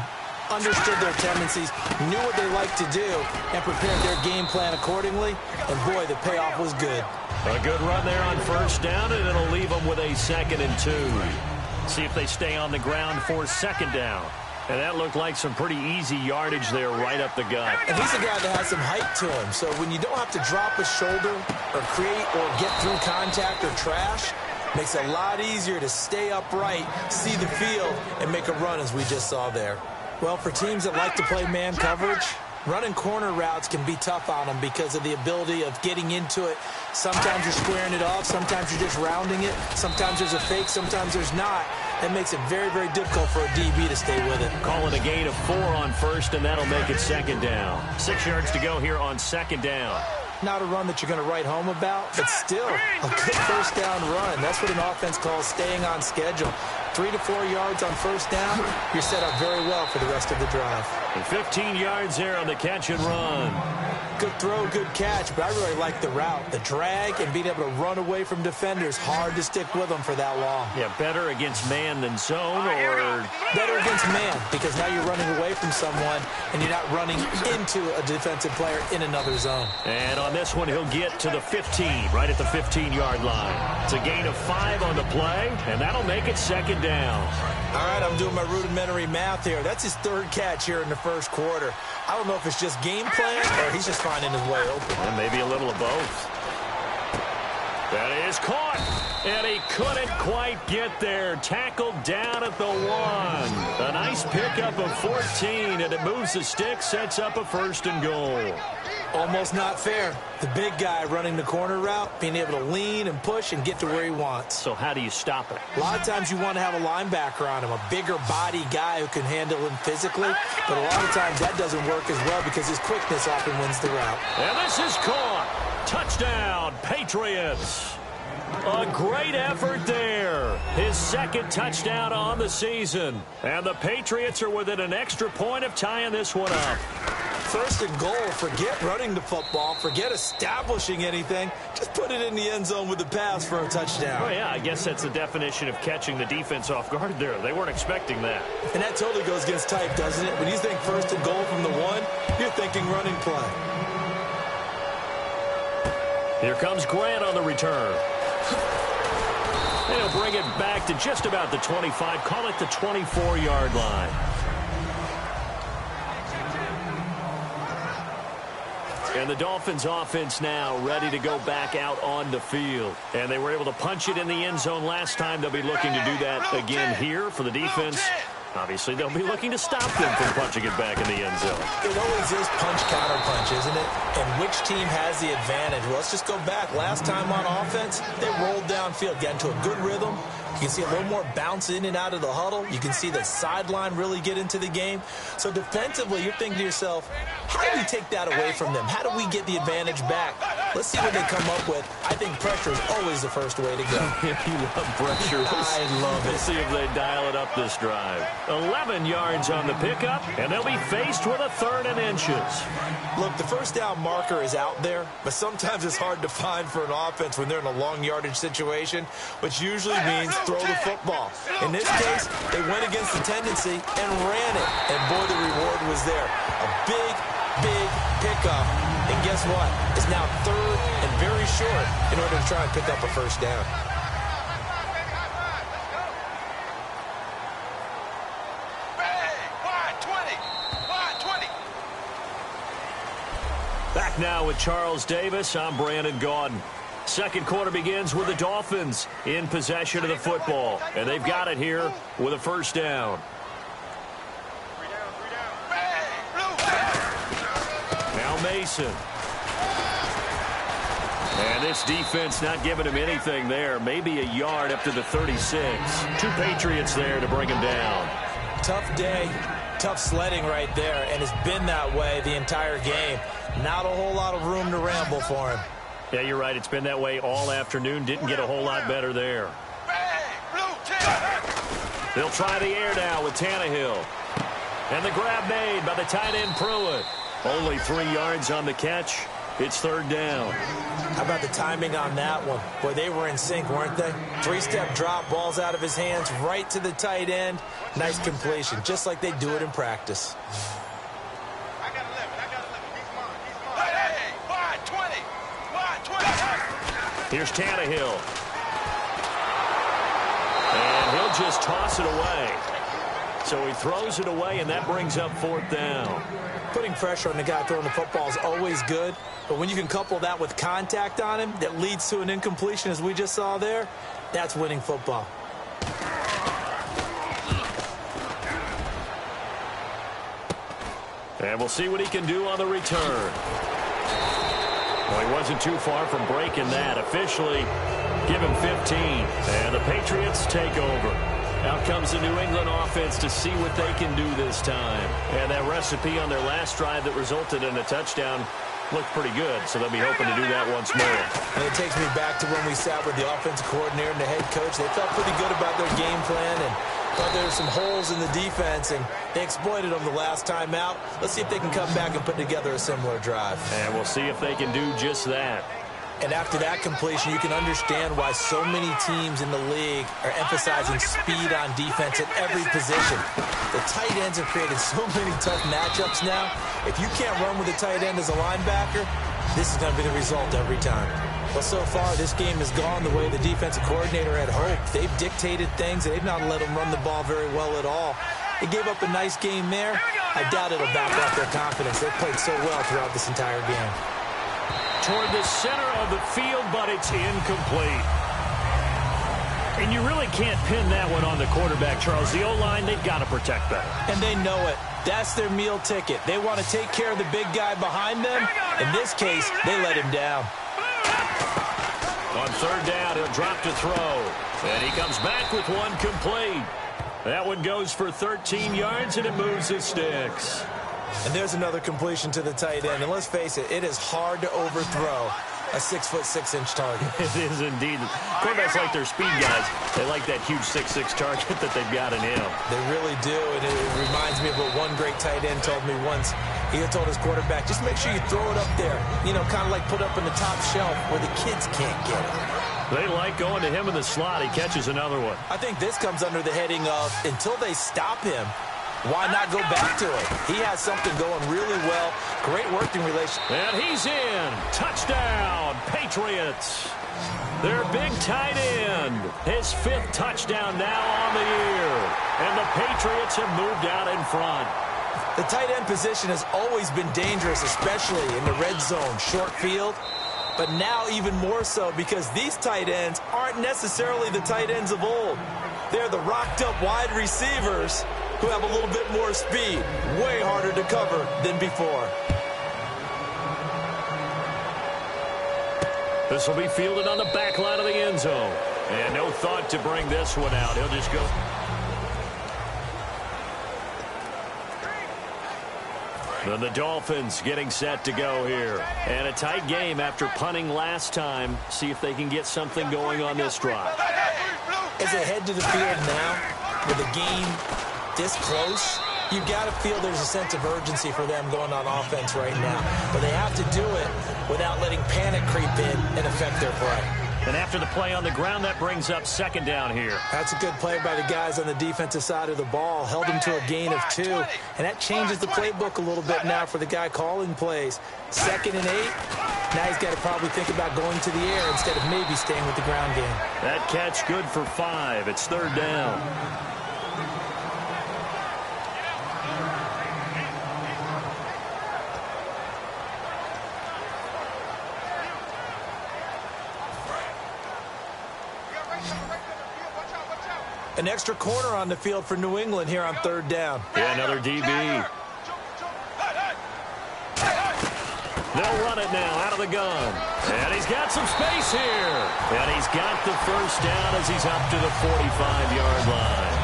understood their tendencies, knew what they like to do, and prepared their game plan accordingly. And, boy, the payoff was good. A good run there on first down, and it'll leave them with a 2nd and 2. See if they stay on the ground for 2nd down. And that looked like some pretty easy yardage there right up the gut. And he's a guy that has some height to him. So when you don't have to drop a shoulder or create or get through contact or trash, makes it a lot easier to stay upright, see the field, and make a run as we just saw there. Well, for teams that like to play man coverage, running corner routes can be tough on them because of the ability of getting into it. Sometimes you're squaring it off. Sometimes you're just rounding it. Sometimes there's a fake. Sometimes there's not. That makes it very, very difficult for a DB to stay with it. Call it a gain of 4 on first, and that'll make it 2nd down. 6 yards to go here on 2nd down. Not a run that you're going to write home about, but still a good first down run. That's what an offense calls staying on schedule. 3 to 4 yards on first down, you're set up very well for the rest of the drive. And 15 yards there on the catch and run. Good throw, good catch, but I really like the route. The drag and being able to run away from defenders, hard to stick with them for that long. Yeah, better against man than zone, or better against man, because now you're running away from someone and you're not running into a defensive player in another zone. And on this one, he'll get to the 15, right at the 15-yard line. It's a gain of 5 on the play, and that'll make it 2nd down. All right, I'm doing my rudimentary math here. That's his 3rd catch here in the first quarter. I don't know if it's just game plan or he's just finding his way open. And maybe a little of both. That is caught, and he couldn't quite get there. Tackled down at the 1. A nice pickup of 14, and it moves the stick, sets up a 1st and goal. Almost not fair. The big guy running the corner route, being able to lean and push and get to where he wants. So how do you stop it? A lot of times you want to have a linebacker on him, a bigger body guy who can handle him physically. But a lot of times that doesn't work as well because his quickness often wins the route. And this is caught. Touchdown, Patriots. A great effort there. His 2nd touchdown on the season. And the Patriots are within an extra point of tying this one up. 1st and goal, forget running the football, forget establishing anything. Just put it in the end zone with the pass for a touchdown. Oh, yeah, I guess that's the definition of catching the defense off guard there. They weren't expecting that. And that totally goes against type, doesn't it? When you think 1st and goal from the 1, you're thinking running play. Here comes Grant on the return. He'll bring it back to just about the 25, call it the 24-yard line. And the Dolphins offense now ready to go back out on the field. And they were able to punch it in the end zone last time. They'll be looking to do that again here for the defense. Obviously, they'll be looking to stop them from punching it back in the end zone. It always is punch-counter-punch, isn't it? And which team has the advantage? Well, let's just go back. Last time on offense, they rolled downfield, got into a good rhythm. You can see a little more bounce in and out of the huddle. You can see the sideline really get into the game. So defensively, you're thinking to yourself, how do we take that away from them? How do we get the advantage back? Let's see what they come up with. I think pressure is always the first way to go. If you love pressure, I love it. Let's see if they dial it up this drive. 11 yards on the pickup, and they'll be faced with a 3rd and inches. Look, the first down marker is out there, but sometimes it's hard to find for an offense when they're in a long yardage situation, which usually means throw the football. In this case, they went against the tendency and ran it, and boy, the reward was there. A big, big pickup, and guess what? It's now 3rd and very short in order to try and pick up a 1st down. Back now with Charles Davis. I'm Brandon Gaudin. 2nd quarter begins with the Dolphins in possession of the football. And they've got it here with a 1st down. Now Mason. And this defense not giving him anything there. Maybe a yard up to the 36. 2 Patriots there to bring him down. Tough day. Tough sledding right there, and it's been that way the entire game. Not a whole lot of room to ramble for him. Yeah, you're right. It's been that way all afternoon. Didn't get a whole lot better there. They'll try the air now with Tannehill. And the grab made by the tight end Pruitt. Only 3 yards on the catch. It's third down. How about the timing on that one? Boy, they were in sync, weren't they? Three-step drop, balls out of his hands, right to the tight end. Nice completion, just like they do it in practice. I got 11. He's mine. Hey, wide 20. Here's Tannehill. And he'll just toss it away. So he throws it away, and that brings up fourth down. Putting pressure on the guy throwing the football is always good, but when you can couple that with contact on him that leads to an incompletion, as we just saw there, that's winning football. And we'll see what he can do on the return. Well, he wasn't too far from breaking that. Officially, give him 15. And the Patriots take over. Out comes the New England offense to see what they can do this time. And that recipe on their last drive that resulted in a touchdown looked pretty good, so they'll be hoping to do that once more. And it takes me back to when we sat with the offensive coordinator and the head coach. They felt pretty good about their game plan and thought there were some holes in the defense, and they exploited them the last time out. Let's see if they can come back and put together a similar drive. And we'll see if they can do just that. And after that completion, you can understand why so many teams in the league are emphasizing speed on defense at every position. The tight ends have created so many tough matchups now. If you can't run with a tight end as a linebacker, this is going to be the result every time. Well, so far, this game has gone the way the defensive coordinator had hoped. They've dictated things, and they've not let them run the ball very well at all. They gave up a nice game there. I doubt it'll back up their confidence. They've played so well throughout this entire game. Toward the center of the field, but it's incomplete. And you really can't pin that one on the quarterback, Charles. The O-line, they've got to protect that. And they know it. That's their meal ticket. They want to take care of the big guy behind them. In this case, they let him down. On third down, he'll drop to throw. And he comes back with one complete. That one goes for 13 yards, and it moves the sticks. And there's another completion to the tight end. And let's face it, it is hard to overthrow a 6'6" target. It is indeed. Quarterbacks like their speed guys. They like that huge 6'6" target that they've got in him. They really do. And it reminds me of what one great tight end told me once. He had told his quarterback, just make sure you throw it up there. You know, kind of like put up in the top shelf where the kids can't get it. They like going to him in the slot. He catches another one. I think this comes under the heading of, until they stop him, why not go back to it? He has something going really well. Great working relationship. And he's in. Touchdown, Patriots. Their big tight end. His 5th touchdown now on the year. And the Patriots have moved out in front. The tight end position has always been dangerous, especially in the red zone, short field. But now even more so because these tight ends aren't necessarily the tight ends of old. They're the rocked-up wide receivers who have a little bit more speed. Way harder to cover than before. This will be fielded on the back line of the end zone. And no thought to bring this one out. He'll just go. And the Dolphins getting set to go here. And a tight game after punting last time. See if they can get something going on this drive. As they head to the field now, with the game this close, you've got to feel there's a sense of urgency for them going on offense right now. But they have to do it without letting panic creep in and affect their play. And after the play on the ground, that brings up second down here. That's a good play by the guys on the defensive side of the ball. Held him to a gain of 2. And that changes the playbook a little bit now for the guy calling plays. 2nd and 8. Now he's got to probably think about going to the air instead of maybe staying with the ground game. That catch good for 5. It's third down. An extra corner on the field for New England here on third down. Yeah, another DB. They'll run it now out of the gun. And he's got some space here. And he's got the first down as he's up to the 45-yard line.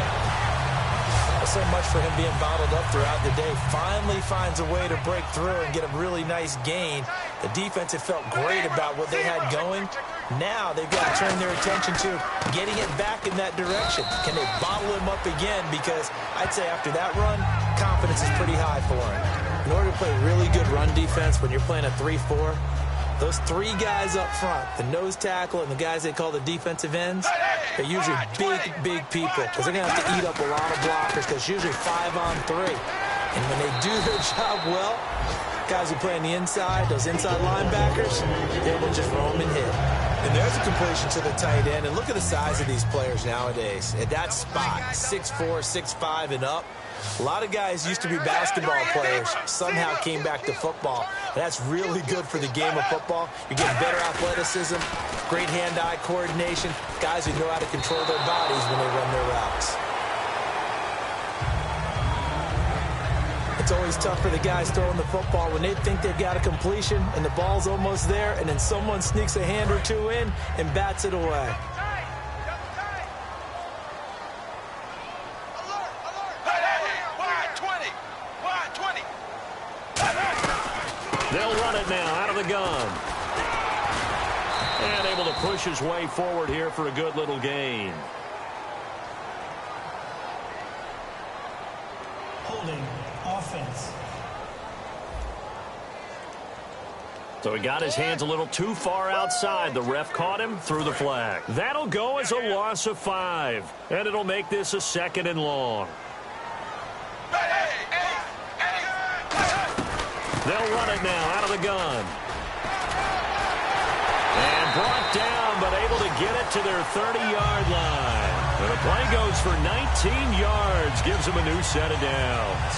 So much for him being bottled up throughout the day. Finally finds a way to break through and get a really nice gain. The defense had felt great about what they had going. Now they've got to turn their attention to getting it back in that direction. Can they bottle him up again? Because I'd say after that run, confidence is pretty high for him. In order to play really good run defense when you're playing a 3-4, Those three guys up front, the nose tackle and the guys they call the defensive ends, they're usually big people because they're going to have to eat up a lot of blockers because usually 5-on-3. And when they do their job well, guys who play on the inside, those inside linebackers, they will just roam and hit. And there's a completion to the tight end. And look at the size of these players nowadays. At that spot, 6'4", 6'5", and up. A lot of guys used to be basketball players, somehow came back to football. That's really good for the game of football. You're getting better athleticism, great hand-eye coordination, guys who know how to control their bodies when they run their routes. It's always tough for the guys throwing the football when they think they've got a completion and the ball's almost there, and then someone sneaks a hand or two in and bats it away. They'll run it now out of the gun. And able to push his way forward here for a good little gain. Holding offense. So he got his hands a little too far outside. The ref caught him, threw the flag. That'll go as a loss of 5. And it'll make this a 2nd and long. They'll run it now out of the gun. And brought down, but able to get it to their 30-yard line. And the play goes for 19 yards, gives them a new set of downs.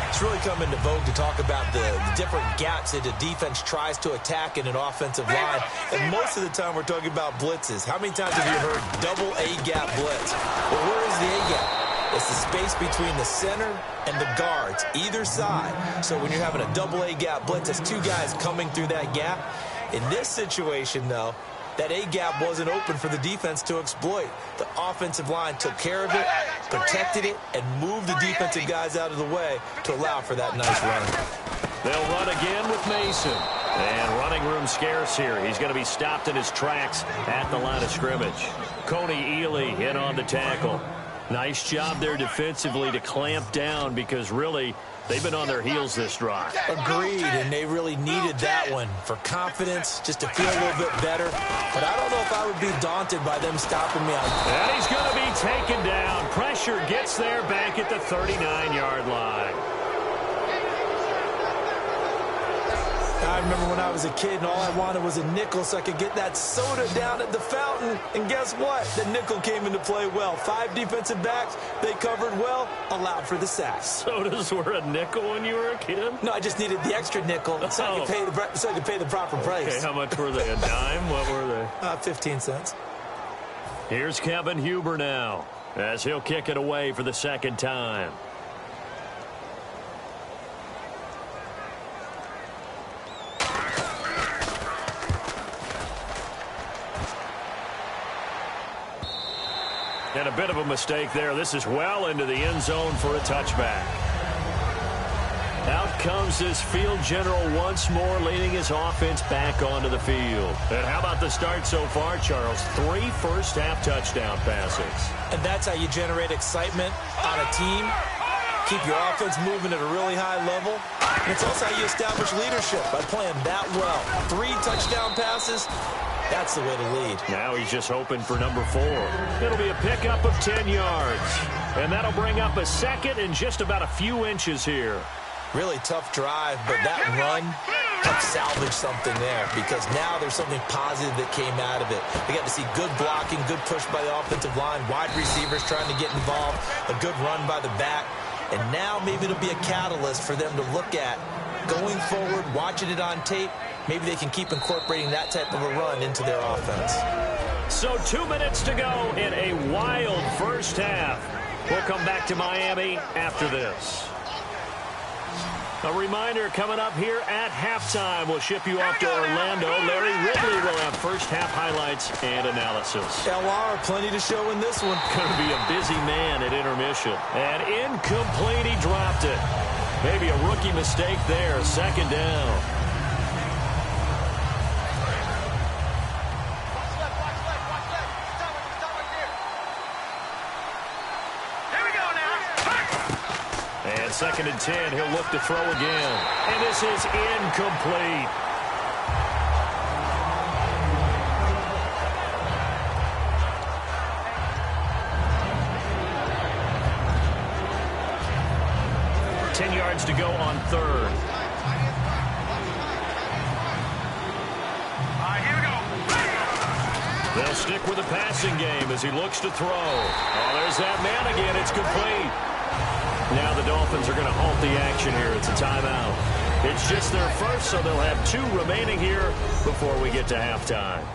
It's really come into vogue to talk about the different gaps that the defense tries to attack in an offensive line. And most of the time we're talking about blitzes. How many times have you heard double A-gap blitz? Well, where is the A-gap? It's the space between the center and the guards, either side. So when you're having a double A-gap blitz, it's two guys coming through that gap. In this situation, though, that A-gap wasn't open for the defense to exploit. The offensive line took care of it, protected it, and moved the defensive guys out of the way to allow for that nice run. They'll run again with Mason. And running room scarce here. He's going to be stopped in his tracks at the line of scrimmage. Coney Ely in on the tackle. Nice job there defensively to clamp down because really they've been on their heels this drive. Agreed, and they really needed that one for confidence, just to feel a little bit better. But I don't know if I would be daunted by them stopping me. And he's going to be taken down. Pressure gets there back at the 39-yard line. I remember when I was a kid and all I wanted was a nickel so I could get that soda down at the fountain. And guess what? The nickel came into play well. 5 defensive backs, they covered well, allowed for the sacks. Sodas were a nickel when you were a kid? No, I just needed the extra nickel so I could pay the proper price. Okay, how much were they? A dime? What were they? 15 cents. Here's Kevin Huber now as he'll kick it away for the 2nd time. And a bit of a mistake there. This is well into the end zone for a touchback. Out comes this field general once more, leading his offense back onto the field. And how about the start so far, Charles? 3 first-half touchdown passes. And that's how you generate excitement on a team. Keep your offense moving at a really high level. And it's also how you establish leadership, by playing that well. 3 touchdown passes. That's the way to lead. Now he's just hoping for number 4. It'll be a pickup of 10 yards. And that'll bring up a 2nd and just about a few inches here. Really tough drive, but that run helped salvage something there because now there's something positive that came out of it. They got to see good blocking, good push by the offensive line, wide receivers trying to get involved, a good run by the back. And now maybe it'll be a catalyst for them to look at going forward, watching it on tape. Maybe they can keep incorporating that type of a run into their offense. So 2 minutes to go in a wild first half. We'll come back to Miami after this. A reminder coming up here at halftime. We'll ship you off to Orlando. Larry Ridley will have first half highlights and analysis. LR, plenty to show in this one. Going to be a busy man at intermission. And incomplete, he dropped it. Maybe a rookie mistake there. 2nd down. And 2nd and 10, he'll look to throw again. And this is incomplete. 9 yards to go on third. They'll stick with the passing game as he looks to throw. Oh, there's that man again. It's complete. Now the Dolphins are going to halt the action here. It's a timeout. It's just their first, so they'll have 2 remaining here before we get to halftime.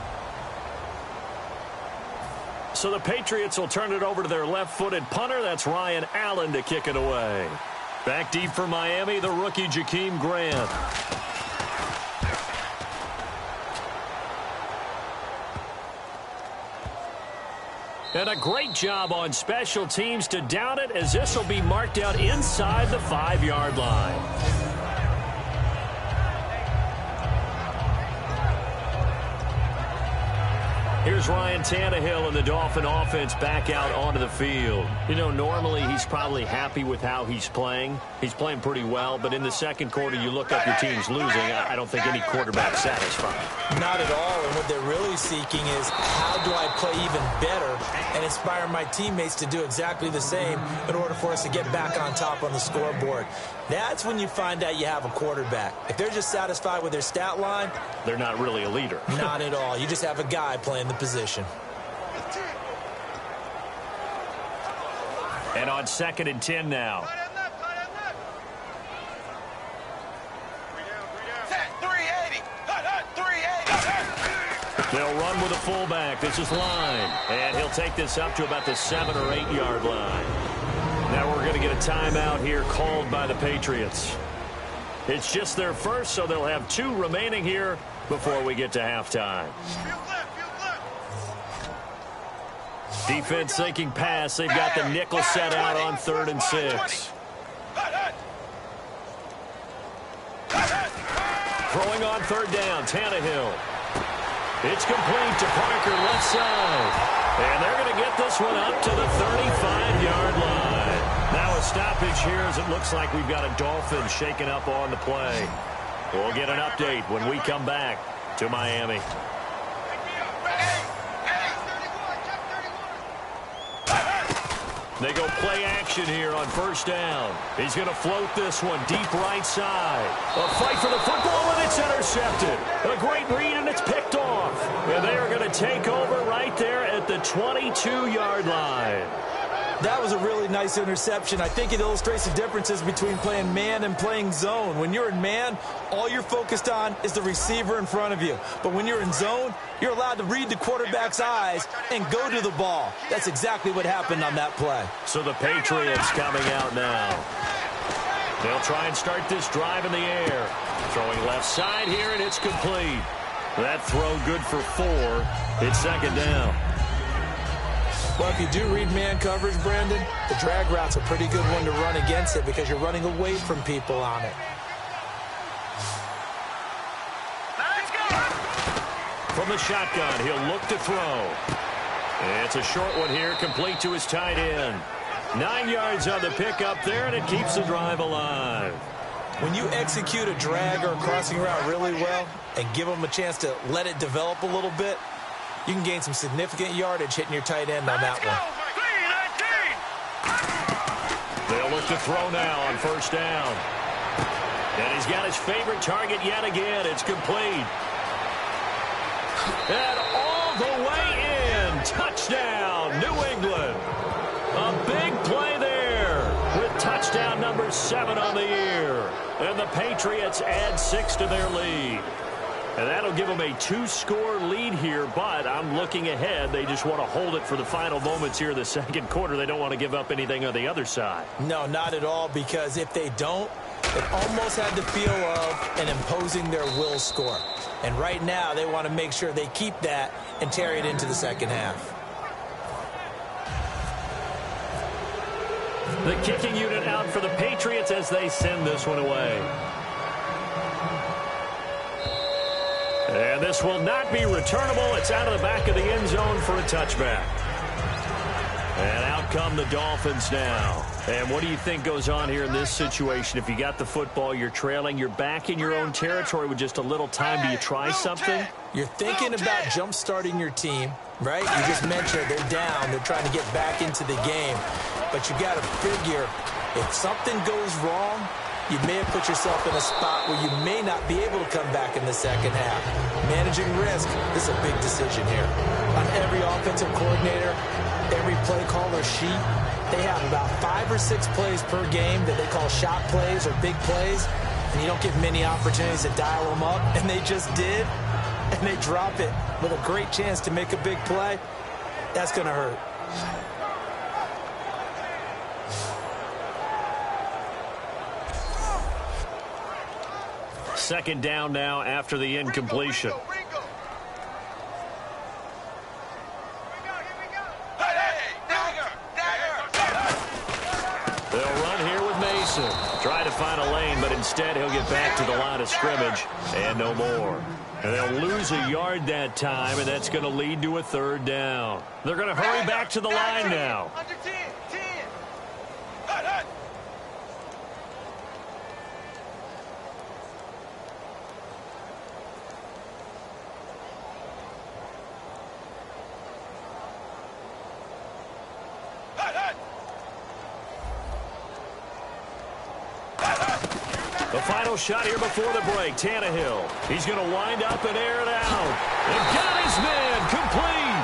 So the Patriots will turn it over to their left-footed punter. That's Ryan Allen to kick it away. Back deep for Miami, the rookie Jakeem Grant. And a great job on special teams to down it, as this will be marked out inside the 5-yard line. Here's Ryan Tannehill and the Dolphin offense back out onto the field. You know, normally he's probably happy with how he's playing. He's playing pretty well, but in the second quarter, you look up your team's losing. I don't think any quarterback's satisfied. Not at all, and what they're really seeking is how do I play even better and inspire my teammates to do exactly the same in order for us to get back on top on the scoreboard. That's when you find out you have a quarterback. If they're just satisfied with their stat line, they're not really a leader. Not at all. You just have a guy playing the position. And on 2nd and 10 now. They'll run with a fullback. This is line. And he'll take this up to about the 7 or 8 yard line. Now we're going to get a timeout here called by the Patriots. It's just their first, so they'll have 2 remaining here before we get to halftime. Defense thinking pass. They've got the nickel set out on 3rd and 6. Throwing on 3rd down, Tannehill. It's complete to Parker, left side. And they're going to get this one up to the 35-yard line. Now a stoppage here as it looks like we've got a Dolphin shaken up on the play. We'll get an update when we come back to Miami. They go play action here on 1st down. He's going to float this one deep right side. A fight for the football, and it's intercepted. A great read, and it's picked off. And they are going to take over right there at the 22-yard line. That was a really nice interception. I think it illustrates the differences between playing man and playing zone. When you're in man, all you're focused on is the receiver in front of you. But when you're in zone, you're allowed to read the quarterback's eyes and go to the ball. That's exactly what happened on that play. So the Patriots coming out now. They'll try and start this drive in the air. Throwing left side here, and it's complete. That throw good for 4. It's 2nd down. Well, if you do read man coverage, Brandon, the drag route's a pretty good one to run against it because you're running away from people on it. From the shotgun, he'll look to throw. It's a short one here, complete to his tight end. 9 yards on the pickup there, and it keeps the drive alive. When you execute a drag or a crossing route really well and give them a chance to let it develop a little bit, you can gain some significant yardage hitting your tight end on that one. They'll look to throw now on 1st down. And he's got his favorite target yet again. It's complete. And all the way in. Touchdown, New England. A big play there with touchdown number 7 on the year. And the Patriots add 6 to their lead. And that'll give them a 2-score lead here, but I'm looking ahead. They just want to hold it for the final moments here in the 2nd quarter. They don't want to give up anything on the other side. No, not at all, because if they don't, it almost had the feel of an imposing their will score. And right now, they want to make sure they keep that and carry it into the 2nd half. The kicking unit out for the Patriots as they send this one away. And this will not be returnable. It's out of the back of the end zone for a touchback. And out come the Dolphins now. And what do you think goes on here in this situation? If you got the football, you're trailing, you're back in your own territory with just a little time. Do you try something? You're thinking about jump-starting your team, right? You just mentioned they're down. They're trying to get back into the game. But you got to figure if something goes wrong, you may have put yourself in a spot where you may not be able to come back in the second half. Managing risk, this is a big decision here. On every offensive coordinator, every play caller sheet, they have about 5 or 6 plays per game that they call shot plays or big plays, and you don't get many opportunities to dial them up, and they just did, and they drop it with a great chance to make a big play. That's going to hurt. Second down now after the incompletion. They'll run here with Mason. Try to find a lane, but instead he'll get back to the line of scrimmage and no more. And they'll lose a yard that time, and that's going to lead to a third down. They're going to hurry back to the line now. Under 10. The final shot here before the break. Tannehill. He's going to wind up and air it out. And got his man complete.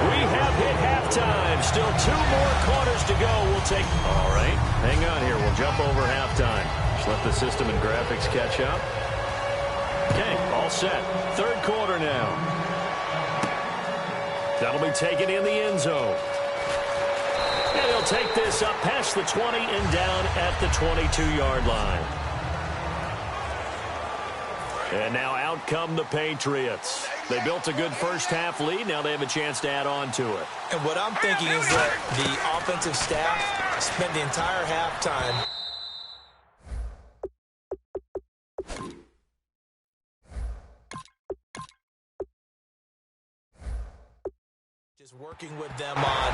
We have hit halftime. Still 2 more quarters to go. We'll take... All right. Hang on here. We'll jump over halftime. Just let the system and graphics catch up. Okay. All set. Third quarter now. That'll be taken in the end zone. And he'll take this up past the 20 and down at the 22-yard line. And now out come the Patriots. They built a good first-half lead. Now they have a chance to add on to it. And what I'm thinking is that the offensive staff spent the entire halftime just working with them on,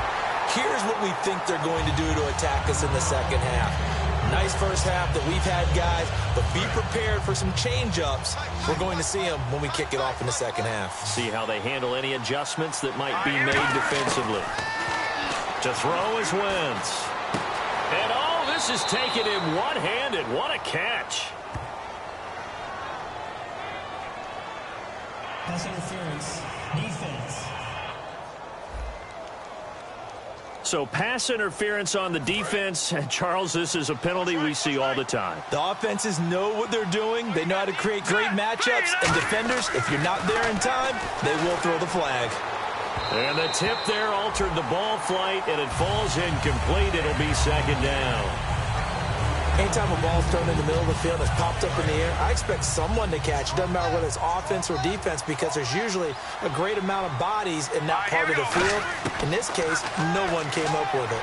here's what we think they're going to do to attack us in the second half. Nice first half that we've had, guys, but be prepared for some change-ups. We're going to see them when we kick it off in the second half. See how they handle any adjustments that might be made defensively. To throw is Wentz. And, oh, this is taken in one-handed. What a catch. Pass interference. Defense. So pass interference on the defense. And Charles, this is a penalty we see all the time. The offenses know what they're doing. They know how to create great matchups. And defenders, if you're not there in time, they will throw the flag. And the tip there altered the ball flight, and it falls incomplete. It'll be second down. Anytime a ball's thrown in the middle of the field, it's popped up in the air, I expect someone to catch. It doesn't matter whether it's offense or defense, because there's usually a great amount of bodies in that part of the field. In this case, no one came up with it.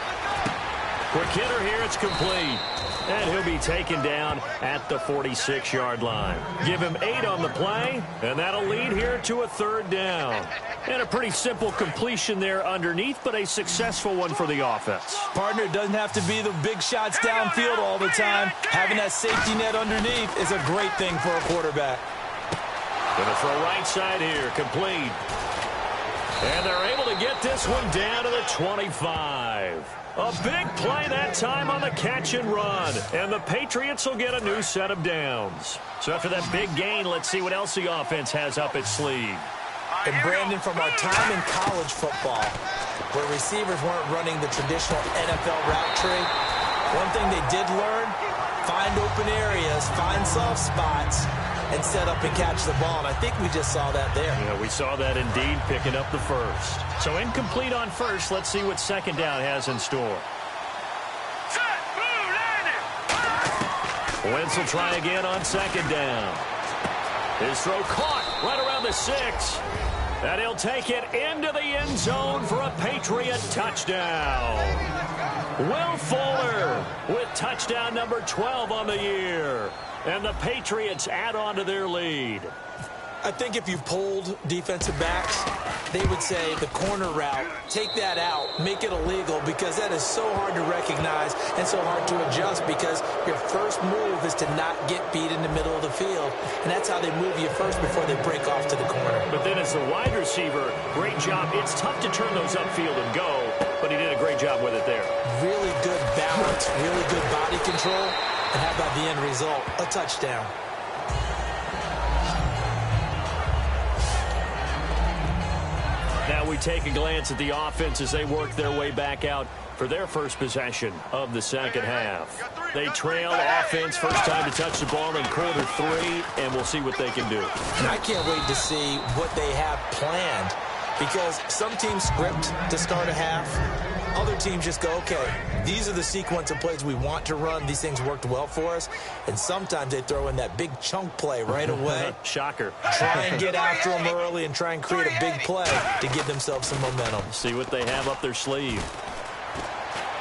Quick hitter here, it's complete. And he'll be taken down at the 46-yard line. Give him 8 on the play, and that'll lead here to a third down. And a pretty simple completion there underneath, but a successful one for the offense. Partner, it doesn't have to be the big shots downfield all the time. Having that safety net underneath is a great thing for a quarterback. Gonna throw right side here, complete. And they're able to get this one down to the 25. A big play that time on the catch and run. And the Patriots will get a new set of downs. So after that big gain, let's see what else the offense has up its sleeve. And Brandon, from our time in college football, where receivers weren't running the traditional NFL route tree, one thing they did learn, find open areas, find soft spots, and set up and catch the ball. And I think we just saw that there. Yeah, we saw that indeed, picking up the first. So incomplete on first. Let's see what second down has in store. Wentz will try again on second down. His throw caught right around the 6. And he'll take it into the end zone for a Patriot touchdown. Will Fuller with touchdown number 12 on the year. And the Patriots add on to their lead. I think if you polled defensive backs, they would say the corner route, take that out, make it illegal, because that is so hard to recognize and so hard to adjust, because your first move is to not get beat in the middle of the field, and that's how they move you first before they break off to the corner. But then as the wide receiver, great job. It's tough to turn those upfield and go, but he did a great job with it there. Really good balance, really good body control, and how about the end result? A touchdown. Now we take a glance at the offense as they work their way back out for their first possession of the second half. They trail offense, first time to touch the ball in quarter 3, and we'll see what they can do. And I can't wait to see what they have planned, because some teams script to start a half. Other teams just go, okay, these are the sequence of plays we want to run. These things worked well for us. And sometimes they throw in that big chunk play right away. Shocker. Try and get after them early and try and create a big play to give themselves some momentum. See what they have up their sleeve.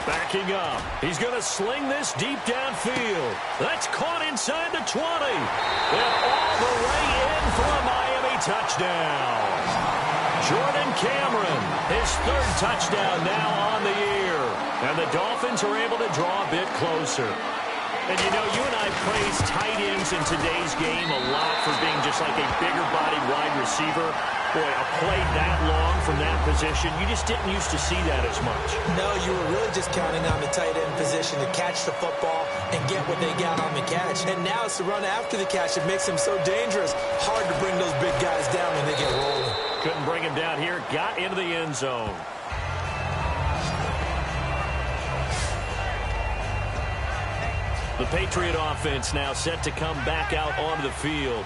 Backing up. He's going to sling this deep downfield. That's caught inside the 20. And all the way in for a Miami touchdown. Jordan Cameron, his 3rd touchdown now on the year. And the Dolphins are able to draw a bit closer. And, you know, you and I praise tight ends in today's game a lot for being just like a bigger-bodied wide receiver. Boy, a play that long from that position, you just didn't used to see that as much. No, you were really just counting on the tight end position to catch the football and get what they got on the catch. And now it's the run after the catch that makes him so dangerous. Hard to bring those big guys down when they get rolling. Couldn't bring him down here. Got into the end zone. The Patriot offense now set to come back out onto the field.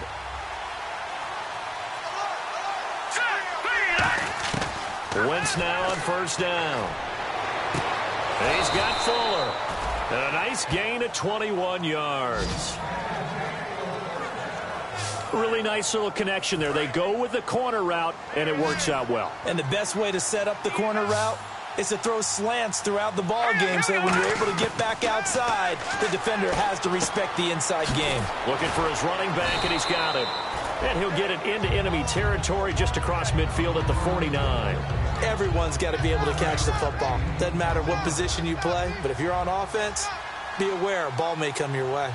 Wentz now on first down. And he's got Fuller. And a nice gain of 21 yards. Really nice little connection there. They go with the corner route, and it works out well. And the best way to set up the corner route is to throw slants throughout the ball game, so when you're able to get back outside, the defender has to respect the inside game. Looking for his running back, and he's got it. And he'll get it into enemy territory just across midfield at the 49. Everyone's got to be able to catch the football. Doesn't matter what position you play, but if you're on offense, be aware a ball may come your way.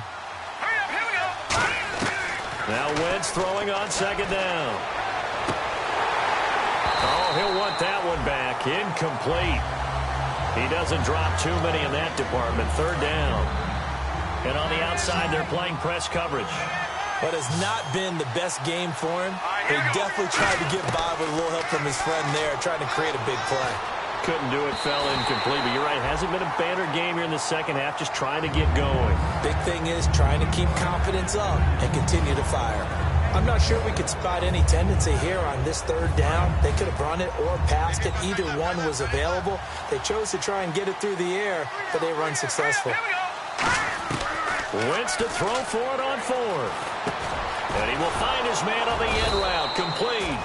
Now Wentz throwing on second down. Oh, he'll want that one back. Incomplete. He doesn't drop too many in that department. Third down. And on the outside, they're playing press coverage. But it's not been the best game for him. He definitely tried to get by with a little help from his friend there, trying to create a big play. Couldn't do it, fell incomplete. But you're right, hasn't been a banner game here in the second half, just trying to get going. Big thing is trying to keep confidence up and continue to fire. I'm not sure we could spot any tendency here on this third down. They could have run it or passed it. Either one was available. They chose to try and get it through the air, but they were unsuccessful. Wentz to throw for it on fourth. And he will find his man on the end route, complete.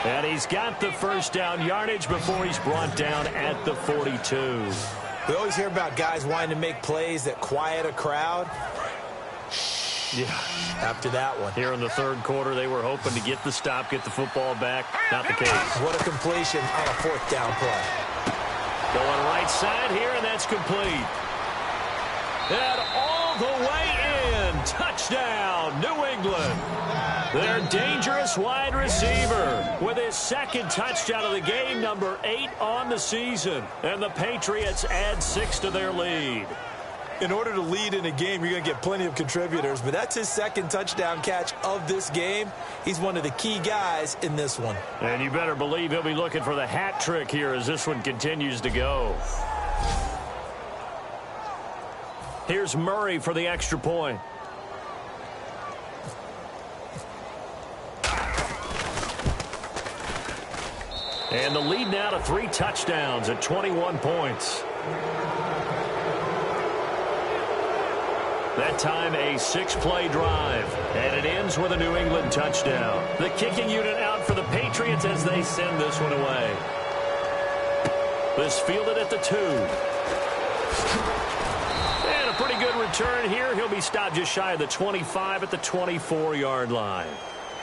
And he's got the first down yardage before he's brought down at the 42. We always hear about guys wanting to make plays that quiet a crowd. Yeah. After that one. Here in the third quarter, they were hoping to get the stop, get the football back. Not the case. What a completion on a fourth down play. Going right side here, and that's complete. And all the way in. Touchdown, New England. Their dangerous wide receiver with his second touchdown of the game, number 8 on the season. And the Patriots add 6 to their lead. In order to lead in a game, you're going to get plenty of contributors, but that's his second touchdown catch of this game. He's one of the key guys in this one. And you better believe he'll be looking for the hat trick here as this one continues to go. Here's Murray for the extra point. And the lead now to 3 touchdowns at 21 points. That time a 6-play drive, and it ends with a New England touchdown. The kicking unit out for the Patriots as they send this one away. This fielded at the 2. And a pretty good return here. He'll be stopped just shy of the 25 at the 24-yard line.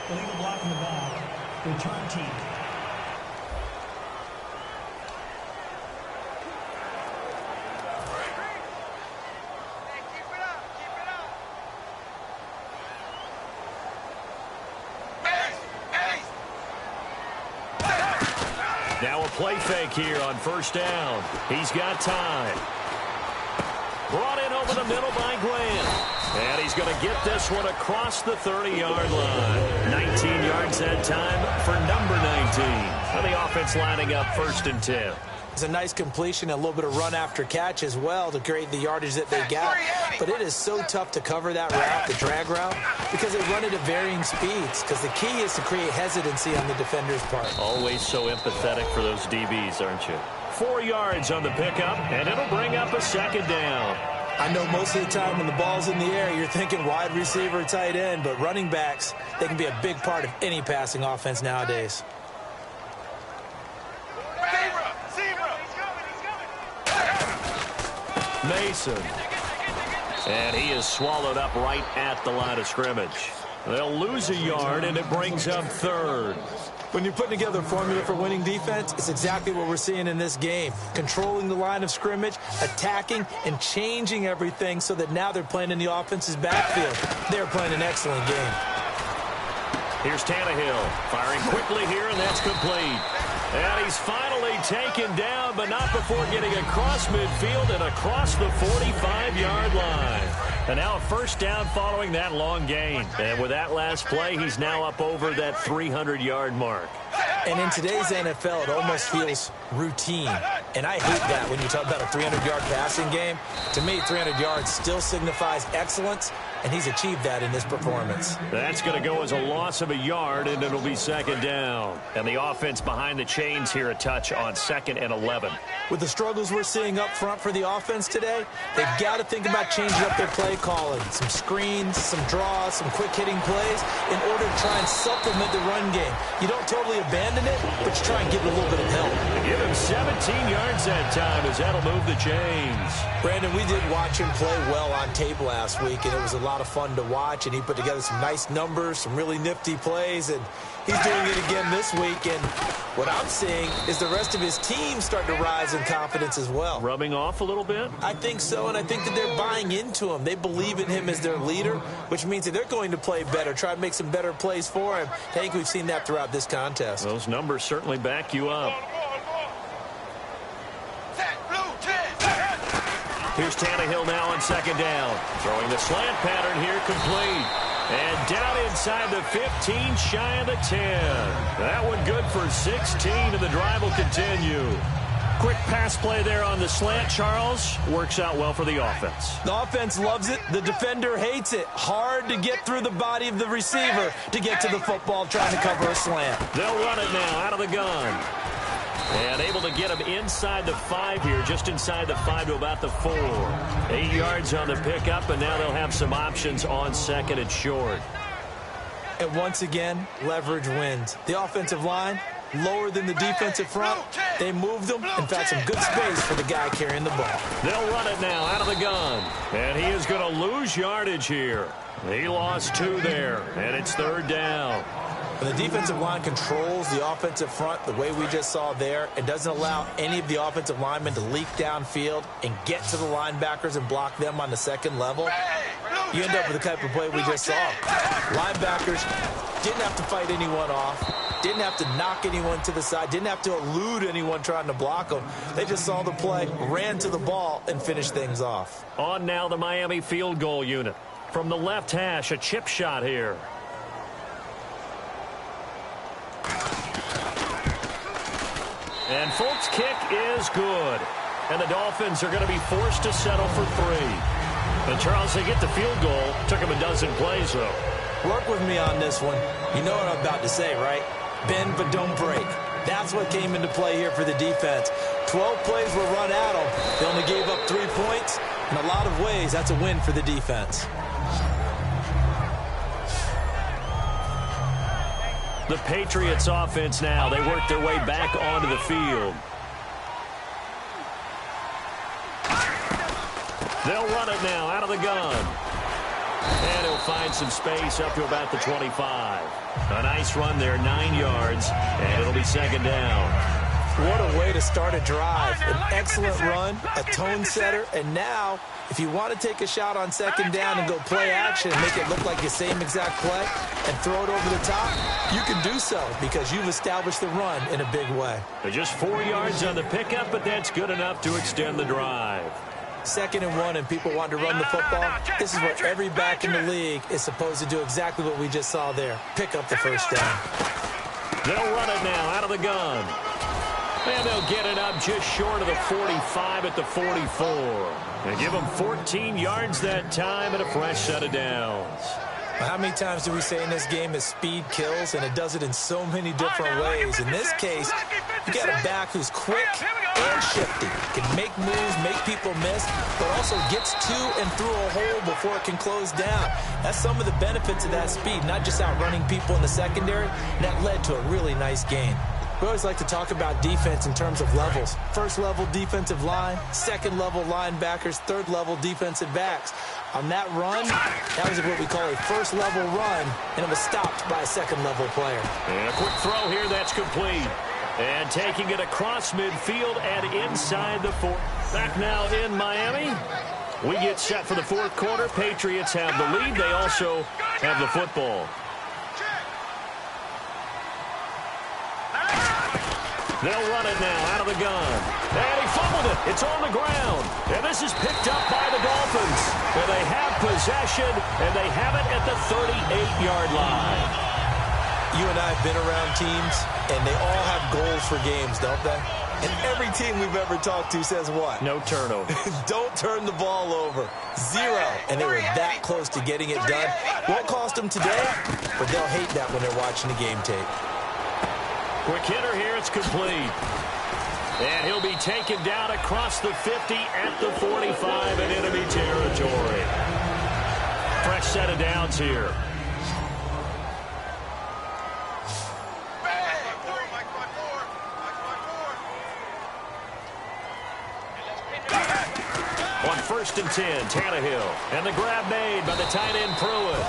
Illegal block in the back. Return team. Now a play fake here on first down. He's got time. Brought in over the middle by Grant. And he's going to get this one across the 30-yard line. 19 yards that time for number 19. And the offense lining up 1st and 10. It's a nice completion, a little bit of run after catch as well to create the yardage that they got. But it is so tough to cover that route, the drag route, because they run it at varying speeds. Because the key is to create hesitancy on the defender's part. Always so empathetic for those DBs, aren't you? 4 yards on the pickup, and it'll bring up a 2nd down. I know most of the time when the ball's in the air, you're thinking wide receiver, tight end, but running backs, they can be a big part of any passing offense nowadays. Mason. And he is swallowed up right at the line of scrimmage. They'll lose a yard, and it brings up 3rd. When you're putting together a formula for winning defense, it's exactly what we're seeing in this game. Controlling the line of scrimmage, attacking, and changing everything so that now they're playing in the offense's backfield. They're playing an excellent game. Here's Tannehill firing quickly here, and that's complete. And he's finally taken down, but not before getting across midfield and across the 45-yard line. And now a 1st down following that long gain. And with that last play, he's now up over that 300-yard mark. And in today's NFL, it almost feels routine. And I hate that when you talk about a 300-yard passing game. To me, 300 yards still signifies excellence, and he's achieved that in this performance. That's going to go as a loss of a yard, and it'll be 2nd down. And the offense behind the chains here a touch on 2nd and 11. With the struggles we're seeing up front for the offense today, they've got to think about changing up their play calling. Some screens, some draws, some quick-hitting plays in order to try and supplement the run game. You don't totally abandon it, but you try and give it a little bit of help. Give him 17 yards that time as that'll move the chains. Brandon, we did watch him play well on tape last week, and it was a lot of fun to watch, and he put together some nice numbers, some really nifty plays, and he's doing it again this week. And what I'm seeing is the rest of his team starting to rise in confidence as well. Rubbing off a little bit? I think so, and I think that they're buying into him. They believe in him as their leader, which means that they're going to play better, try to make some better plays for him. I think we've seen that throughout this contest. Those numbers certainly back you up. Here's Tannehill now on 2nd down. Throwing the slant pattern here complete. And down inside the 15, shy of the 10. That one good for 16, and the drive will continue. Quick pass play there on the slant, Charles. Works out well for the offense. The offense loves it. The defender hates it. Hard to get through the body of the receiver to get to the football trying to cover a slant. They'll run it now out of the gun. And able to get him inside the 5 here, just inside the 5 to about the 4. 8 yards on the pickup, and now they'll have some options on 2nd and short. And once again, leverage wins. The offensive line, lower than the defensive front. They moved them. In fact, some good space for the guy carrying the ball. They'll run it now out of the gun. And he is going to lose yardage here. He lost 2 there, and it's 3rd down. When the defensive line controls the offensive front the way we just saw there, it doesn't allow any of the offensive linemen to leak downfield and get to the linebackers and block them on the 2nd level. You end up with the type of play we just saw. Linebackers didn't have to fight anyone off, didn't have to knock anyone to the side, didn't have to elude anyone trying to block them. They just saw the play, ran to the ball, and finished things off. On now the Miami field goal unit. From the left hash, a chip shot here. And Folk's kick is good. And the Dolphins are going to be forced to settle for 3. And Charles, they get the field goal. Took them a dozen plays, though. Work with me on this one. You know what I'm about to say, right? Bend but don't break. That's what came into play here for the defense. 12 plays were run at them. They only gave up 3 points. In a lot of ways, that's a win for the defense. The Patriots offense now. They work their way back onto the field. They'll run it now out of the gun. And he'll find some space up to about the 25. A nice run there, 9 yards, and it'll be second down. What a way to start a drive. An excellent run, a tone setter, and now, if you want to take a shot on second down and go play action and make it look like the same exact play and throw it over the top, you can do so because you've established the run in a big way. Just 4 yards on the pickup, but that's good enough to extend the drive. 2nd and 1 and people want to run the football. This is where every back in the league is supposed to do exactly what we just saw there. Pick up the first down. They'll run it now out of the gun. And they'll get it up just short of the 45 at the 44. And give them 14 yards that time and a fresh set of downs. How many times do we say in this game is speed kills, and it does it in so many different ways. In this case, you got a back who's quick and shifty, can make moves, make people miss, but also gets to and through a hole before it can close down. That's some of the benefits of that speed, not just outrunning people in the secondary. And that led to a really nice gain. We always like to talk about defense in terms of levels. First level defensive line, second level linebackers, third level defensive backs. On that run, that was what we call a first level run, and it was stopped by a second level player. And a quick throw here, that's complete. And taking it across midfield and inside the 4. Back now in Miami. We get set for the 4th quarter. Patriots have the lead. They also have the football. They'll run it now out of the gun. And he fumbled it. It's on the ground. And this is picked up by the Dolphins. And they have possession, and they have it at the 38-yard line. You and I have been around teams, and they all have goals for games, don't they? And every team we've ever talked to says what? No turnover. Don't turn the ball over. 0. And they were that close to getting it done. Won't cost them today, but they'll hate that when they're watching the game tape. Quick hitter here, it's complete. And he'll be taken down across the 50 at the 45 in enemy territory. Fresh set of downs here. On 1st and 10, Tannehill. And the grab made by the tight end Pruitt.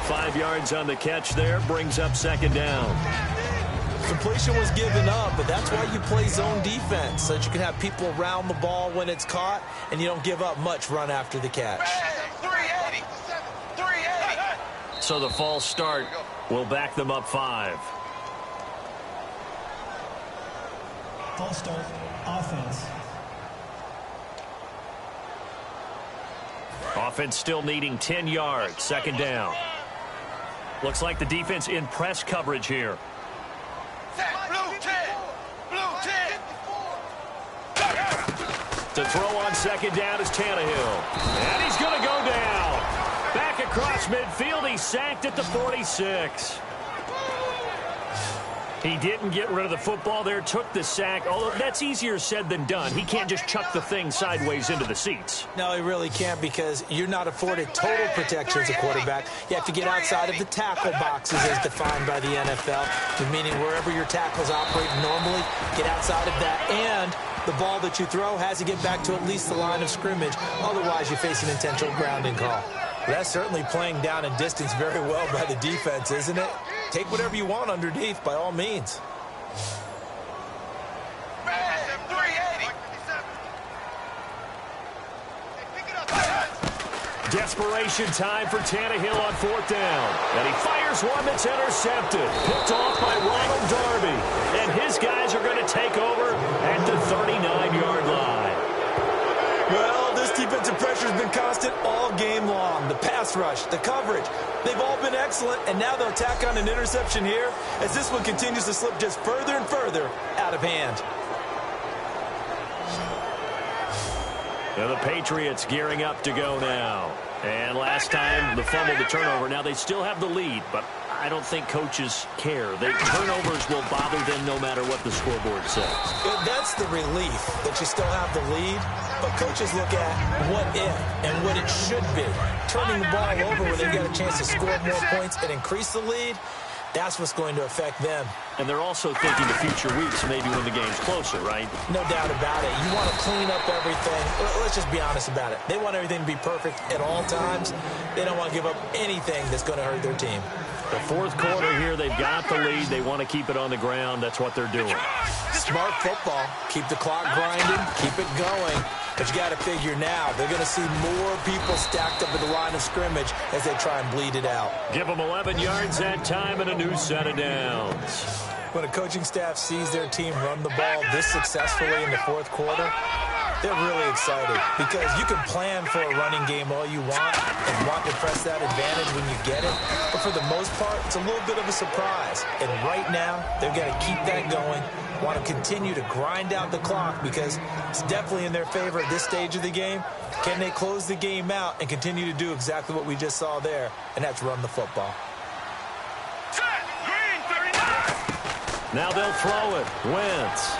5 yards on the catch there, brings up second down. Completion was given up, but that's why you play zone defense, so that you can have people around the ball when it's caught, and you don't give up much run after the catch. 380. So the false start will back them up 5. False start, offense. Offense still needing 10 yards, 2nd down. Looks like the defense in press coverage here. To throw on 2nd down is Tannehill. And he's going to go down. Back across midfield. He's sacked at the 46. He didn't get rid of the football there, took the sack. Although that's easier said than done. He can't just chuck the thing sideways into the seats. No, he really can't, because you're not afforded total protection as a quarterback. You have to get outside of the tackle boxes as defined by the NFL, meaning wherever your tackles operate normally, get outside of that. And the ball that you throw has to get back to at least the line of scrimmage. Otherwise, you face an intentional grounding call. That's certainly playing down in distance very well by the defense, isn't it? Take whatever you want underneath, by all means. Desperation time for Tannehill on 4th down. And he fires one that's intercepted. Picked off by Ronald Darby. And his guys are going to take over at the 39-yard line. Well, this defensive pressure has been constant all game long. The pass rush, the coverage, they've all been excellent, and now they'll tack on an interception here as this one continues to slip just further and further out of hand. And the Patriots gearing up to go now. And last time, the fumble, the turnover. Now, they still have the lead, but I don't think coaches care. Turnovers will bother them no matter what the scoreboard says. That's the relief that you still have the lead, but coaches look at what if and what it should be. Turning the ball over when they get a chance to score more points and increase the lead, That's what's going to affect them. And they're also thinking the future weeks, maybe when the game's closer, right? No doubt about it. You want to clean up everything. Let's just be honest about it. They want everything to be perfect at all times. They don't want to give up anything that's going to hurt their team. The fourth quarter here, they've got the lead. They want to keep it on the ground. That's what they're doing. Smart football. Keep the clock grinding. Keep it going. But you got to figure now, they're going to see more people stacked up at the line of scrimmage as they try and bleed it out. Give them 11 yards that time and a new set of downs. When a coaching staff sees their team run the ball this successfully in the fourth quarter, they're really excited because you can plan for a running game all you want and want to press that advantage when you get it. But for the most part, it's a little bit of a surprise. And right now, they're going to keep that going, want to continue to grind out the clock because it's definitely in their favor at this stage of the game. Can they close the game out and continue to do exactly what we just saw there, and that's run the football. Now they'll throw it. Wentz.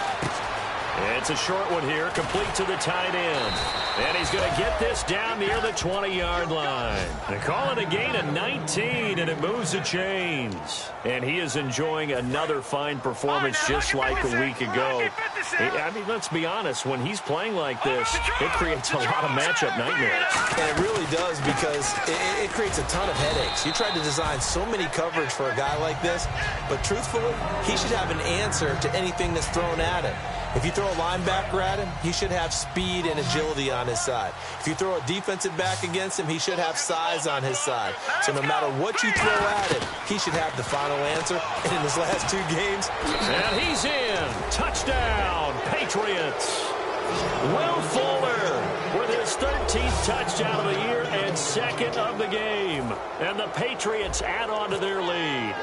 It's a short one here, complete to the tight end. And he's going to get this down near the 20-yard line. They call it a gain of 19, and it moves the chains. And he is enjoying another fine performance just like a week ago. I mean, let's be honest, when he's playing like this, it creates a lot of matchup nightmares. And it really does because it creates a ton of headaches. You tried to design so many coverage for a guy like this, but truthfully, he should have an answer to anything that's thrown at him. If you throw a linebacker at him, he should have speed and agility on his side. If you throw a defensive back against him, he should have size on his side. So no matter what you throw at him, he should have the final answer. And in his last two games, and he's in. Touchdown, Patriots. Will Fuller with his 13th touchdown of the year and second of the game. And the Patriots add on to their lead.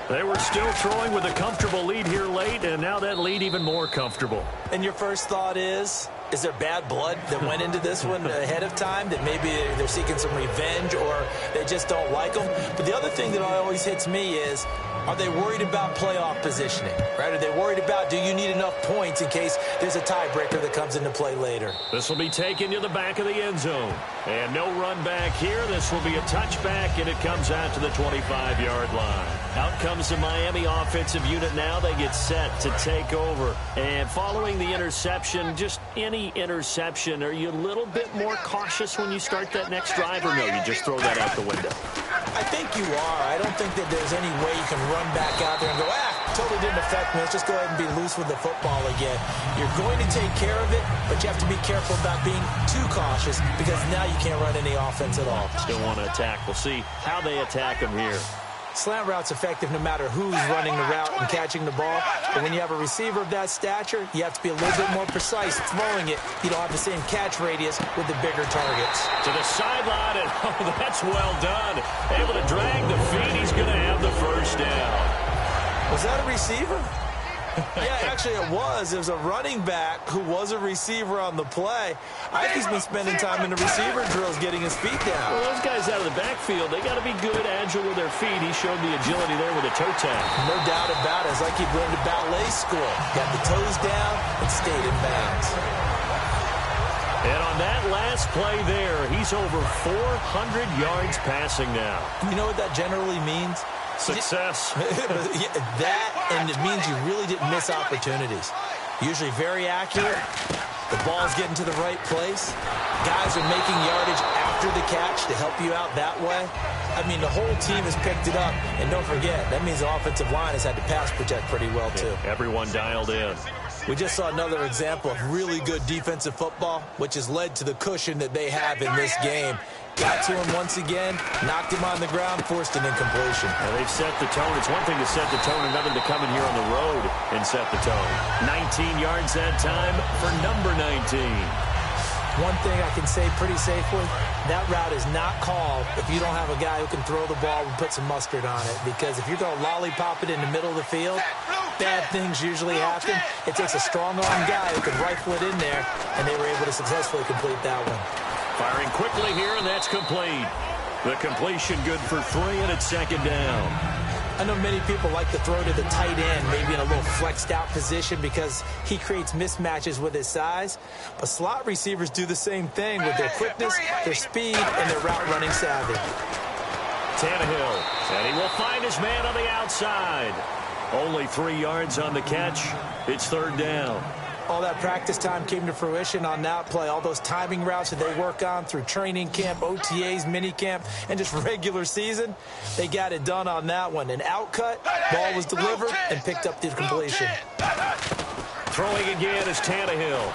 They were still throwing with a comfortable lead here late, and now that lead even more comfortable. And your first thought is there bad blood that went into this one ahead of time, that maybe they're seeking some revenge or they just don't like them? But the other thing that always hits me is, are they worried about playoff positioning, right? Are they worried about, do you need enough points in case there's a tiebreaker that comes into play later? This will be taken to the back of the end zone. And no run back here. This will be a touchback, and it comes out to the 25-yard line. Out comes the Miami offensive unit now. They get set to take over. And following the interception, just any interception, are you a little bit more cautious when you start that next drive, or no, you just throw that out the window? I think you are. I don't think that there's any way you can run back out there and go, totally didn't affect me. Let's just go ahead and be loose with the football again. You're going to take care of it, but you have to be careful about being too cautious because now you can't run any offense at all. Still want to attack. We'll see how they attack them here. Slant route's effective no matter who's running the route and catching the ball. But when you have a receiver of that stature, you have to be a little bit more precise throwing it. You don't have the same catch radius with the bigger targets. To the sideline, and that's well done. Able to drag the feet. He's going to have the first down. Was that a receiver? Yeah, actually it was. It was a running back who was a receiver on the play. I think he's been spending time in the receiver drills getting his feet down. Well, those guys out of the backfield, they got to be good, agile with their feet. He showed the agility there with a toe tap. No doubt about it. It's like he learned to ballet school. Got the toes down and stayed in bounds. And on that last play there, he's over 400 yards passing now. You know what that generally means? Success. That, and it means you really didn't miss opportunities. Usually very accurate. The ball's getting to the right place. Guys are making yardage after the catch to help you out that way. I mean, the whole team has picked it up. And don't forget, that means the offensive line has had to pass protect pretty well, too. Everyone dialed in. We just saw another example of really good defensive football, which has led to the cushion that they have in this game. Got to him once again, knocked him on the ground, forced an incompletion. Well, they've set the tone. It's one thing to set the tone, another to come in here on the road and set the tone. 19 yards that time for number 19. One thing I can say pretty safely, that route is not called if you don't have a guy who can throw the ball and put some mustard on it. Because if you're going to lollipop it in the middle of the field, bad things usually happen. It takes a strong-arm guy who can rifle it in there, and they were able to successfully complete that one. Firing quickly here, and that's complete. The completion good for 3, and it's second down. I know many people like to throw to the tight end, maybe in a little flexed out position because he creates mismatches with his size. But slot receivers do the same thing with their quickness, their speed, and their route running savvy. Tannehill, and he will find his man on the outside. Only 3 yards on the catch. It's third down. All that practice time came to fruition on that play. All those timing routes that they work on through training camp, OTAs, mini camp, and just regular season, they got it done on that one. An outcut, ball was delivered, and picked up the completion. Throwing again is Tannehill.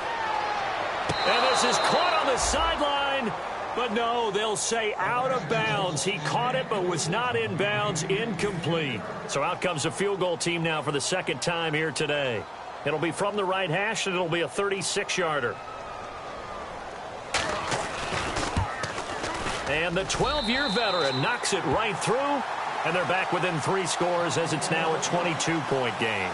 And this is caught on the sideline. But no, they'll say out of bounds. He caught it but was not in bounds, incomplete. So out comes a field goal team now for the second time here today. It'll be from the right hash, and it'll be a 36-yarder. And the 12-year veteran knocks it right through, and they're back within 3 scores as it's now a 22-point game.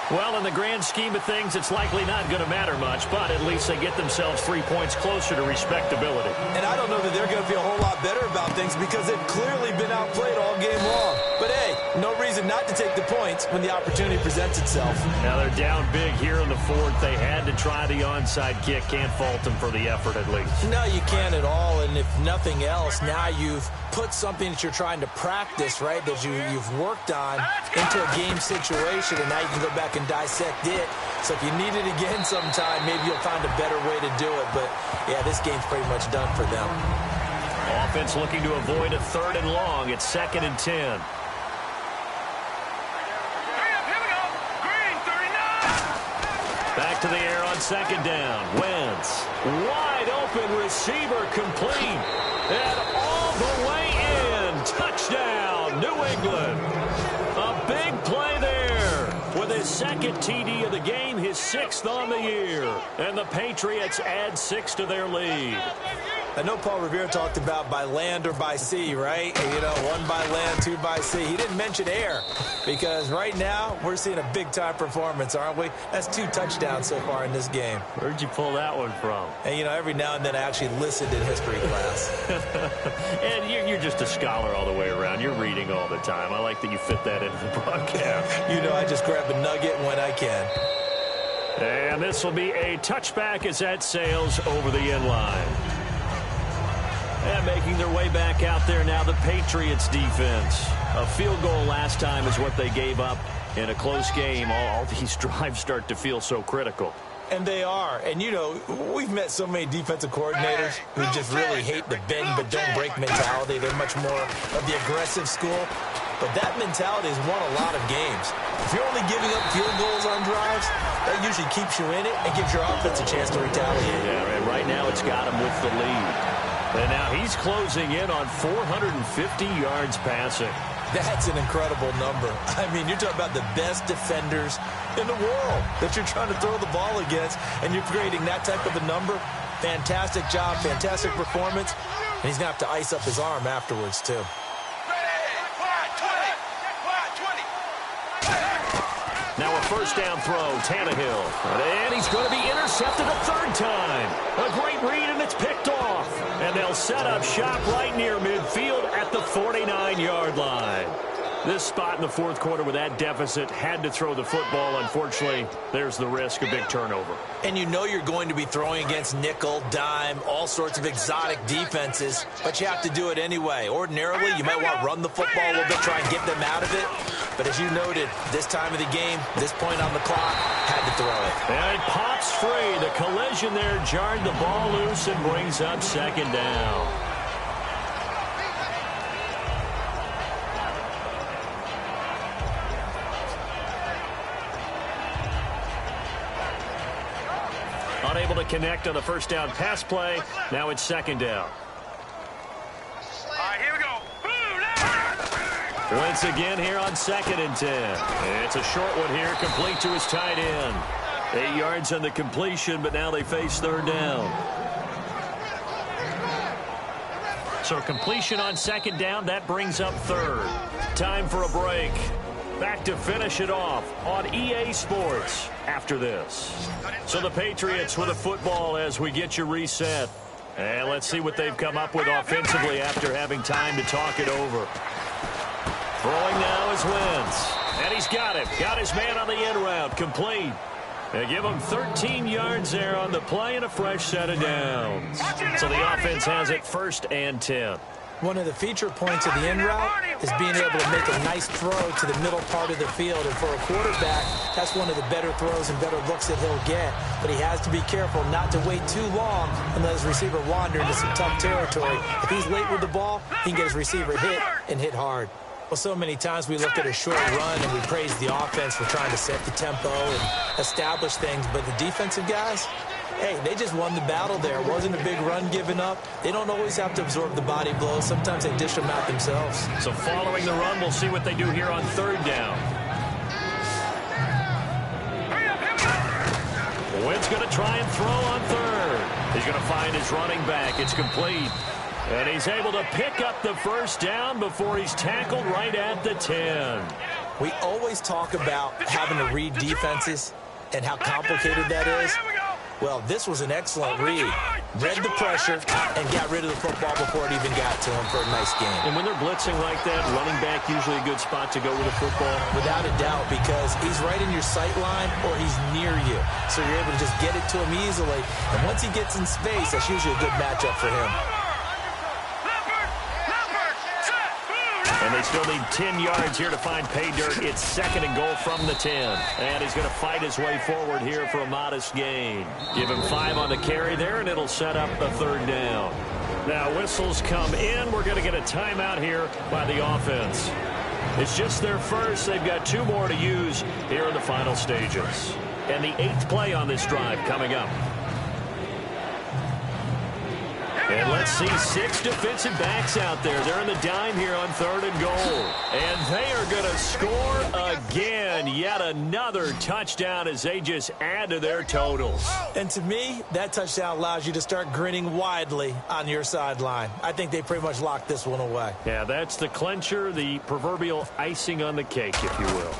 Well, in the grand scheme of things, it's likely not going to matter much, but at least they get themselves 3 points closer to respectability. And I don't know that they're going to feel a whole lot better about things because they've clearly been outplayed all game long. But, hey, no reason not to take the points when the opportunity presents itself. Now they're down big here in the fourth. They had to try the onside kick. Can't fault them for the effort at least. No, you can't at all. And if nothing else, now you've put something that you're trying to practice, right, that you've worked on into a game situation, and now you can go back and dissect it. So if you need it again sometime, maybe you'll find a better way to do it. But, yeah, this game's pretty much done for them. Offense looking to avoid a 3rd and long. It's 2nd and 10. Back to the air on 2nd down. Wentz. Wide open receiver complete. And all the way in. Touchdown, New England. A big play there. With his 2nd TD of the game, his 6th on the year. And the Patriots add 6 to their lead. I know Paul Revere talked about by land or by sea, right? You know, 1 by land, 2 by sea. He didn't mention air because right now we're seeing a big-time performance, aren't we? That's 2 touchdowns so far in this game. Where'd you pull that one from? And, you know, every now and then I actually listened in history class. And you're just a scholar all the way around. You're reading all the time. I like that you fit that into the broadcast. You know, I just grab a nugget when I can. And this will be a touchback as that sails over the end line. And making their way back out there now, the Patriots defense. A field goal last time is what they gave up in a close game. All these drives start to feel so critical. And they are. And, you know, we've met so many defensive coordinators who just really hate the bend but don't break mentality. They're much more of the aggressive school. But that mentality has won a lot of games. If you're only giving up field goals on drives, that usually keeps you in it and gives your offense a chance to retaliate. Yeah, and right now it's got him with the lead. And now he's closing in on 450 yards passing. That's an incredible number. I mean, you're talking about the best defenders in the world that you're trying to throw the ball against, and you're creating that type of a number. Fantastic job, fantastic performance. And he's going to have to ice up his arm afterwards, too. Now a first down throw, Tannehill. And he's going to be intercepted a 3rd time. A great read, and it's picked off. And they'll set up shop right near midfield at the 49-yard line. This spot in the 4th quarter with that deficit, had to throw the football. Unfortunately, there's the risk of big turnover. And you know you're going to be throwing against nickel, dime, all sorts of exotic defenses, but you have to do it anyway. Ordinarily, you might want to run the football a little bit, try and get them out of it. But as you noted, this time of the game, this point on the clock, had to throw it. And it pops free. The collision there jarred the ball loose and brings up 2nd down. Unable to connect on the first down pass play. Now it's 2nd down. All right, here we go. Once again here on 2nd and 10. It's a short one here, complete to his tight end. 8 yards on the completion, but now they face 3rd down. So completion on 2nd down, that brings up 3rd. Time for a break. Back to finish it off on EA Sports after this. So the Patriots with a football as we get you reset. And let's see what they've come up with offensively after having time to talk it over. Throwing now is Wentz. And he's got it. Got his man on the end route. Complete. They give him 13 yards there on the play and a fresh set of downs. So the offense has it 1st and 10. One of the feature points of the in route is being able to make a nice throw to the middle part of the field. And for a quarterback, that's one of the better throws and better looks that he'll get. But he has to be careful not to wait too long and let his receiver wander into some tough territory. If he's late with the ball, he can get his receiver hit and hit hard. Well, so many times we look at a short run and we praise the offense for trying to set the tempo and establish things. But the defensive guys, hey, they just won the battle there. It wasn't a big run given up. They don't always have to absorb the body blows. Sometimes they dish them out themselves. So following the run, we'll see what they do here on third down. Wynn's going to try and throw on third. He's going to find his running back. It's complete. And he's able to pick up the first down before he's tackled right at the 10. We always talk about having to read defenses and how complicated that is. Well, this was an excellent read. Read the pressure and got rid of the football before it even got to him for a nice game. And when they're blitzing like that, running back usually a good spot to go with the football. Without a doubt, because he's right in your sight line or he's near you. So you're able to just get it to him easily. And once he gets in space, that's usually a good matchup for him. And they still need 10 yards here to find pay dirt. It's second and goal from the 10. And he's going to fight his way forward here for a modest gain. Give him 5 on the carry there, and it'll set up a third down. Now whistles come in. We're going to get a timeout here by the offense. It's just their first. They've got 2 more to use here in the final stages. And the 8th play on this drive coming up. And let's see 6 defensive backs out there. They're in the dime here on third and goal. And they are going to score again. Yet another touchdown as they just add to their totals. And to me, that touchdown allows you to start grinning widely on your sideline. I think they pretty much locked this one away. Yeah, that's the clincher, the proverbial icing on the cake, if you will.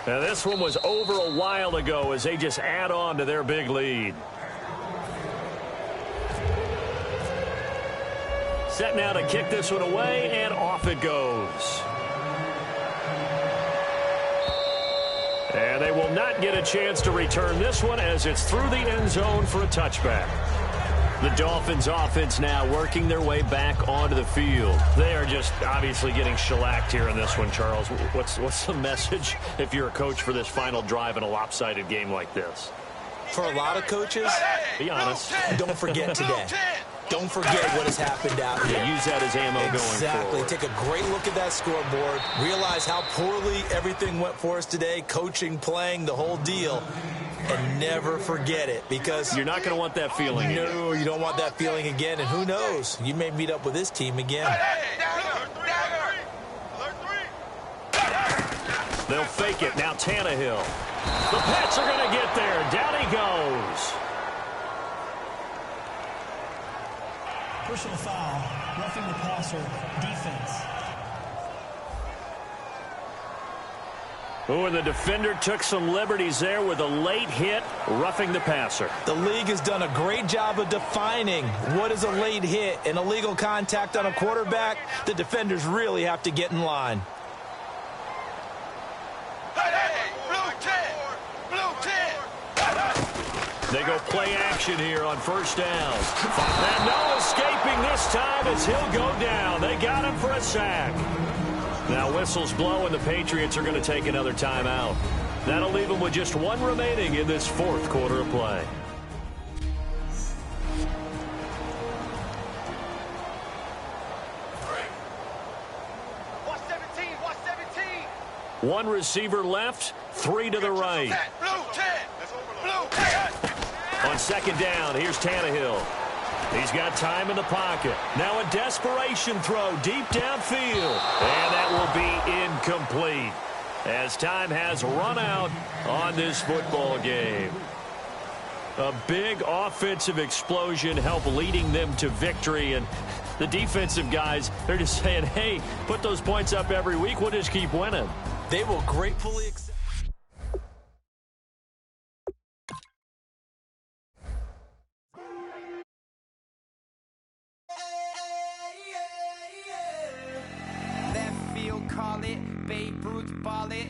Now, this one was over a while ago as they just add on to their big lead. Set now to kick this one away, and off it goes. And they will not get a chance to return this one as it's through the end zone for a touchback. The Dolphins offense now working their way back onto the field. They are just obviously getting shellacked here in this one, Charles. What's the message if you're a coach for this final drive in a lopsided game like this? For a lot of coaches, be honest, don't forget today. Don't forget what has happened out here. Use that as ammo going Exactly. forward. Take a great look at that scoreboard. Realize how poorly everything went for us today. Coaching, playing, the whole deal. And never forget it, because you're not going to want that feeling again. No, you don't want that feeling again. And who knows? You may meet up with this team again. They'll fake it. Now Tannehill. The Pats are going to get there. Down he goes. Personal foul, roughing the passer, defense. Oh, and the defender took some liberties there with a late hit, roughing the passer. The league has done a great job of defining what is a late hit. An illegal contact on a quarterback, the defenders really have to get in line. They go play action here on first down. And no escaping this time as he'll go down. They got him for a sack. Now whistles blow and the Patriots are going to take another timeout. That'll leave them with just 1 remaining in this 4th quarter of play. Watch 17, watch 17. 1 receiver left, 3 to the right. Blue 10, blue 10. On second down, here's Tannehill. He's got time in the pocket. Now a desperation throw deep downfield. And that will be incomplete as time has run out on this football game. A big offensive explosion helped leading them to victory. And the defensive guys, they're just saying, hey, put those points up every week. We'll just keep winning. They will gratefully accept. Call it, Babe Ruth ball it.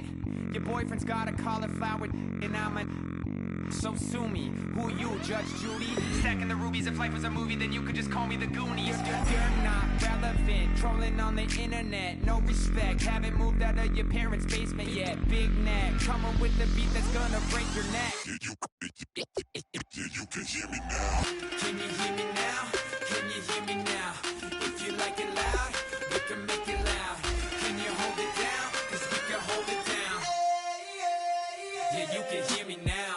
Your boyfriend's got a cauliflower and I'm a So sue me, who you, Judge Judy? Stacking the rubies, if life was a movie, then you could just call me the Goonies. You're not relevant, trolling on the internet, no respect. Haven't moved out of your parents' basement yet. Big neck, coming with the beat that's gonna break your neck. You can hear me now. Can you hear me now? Can you hear me now? If you like it loud, we can make it loud. Can you hold it down? 'Cause we can hold it down. Yeah, you can hear me now.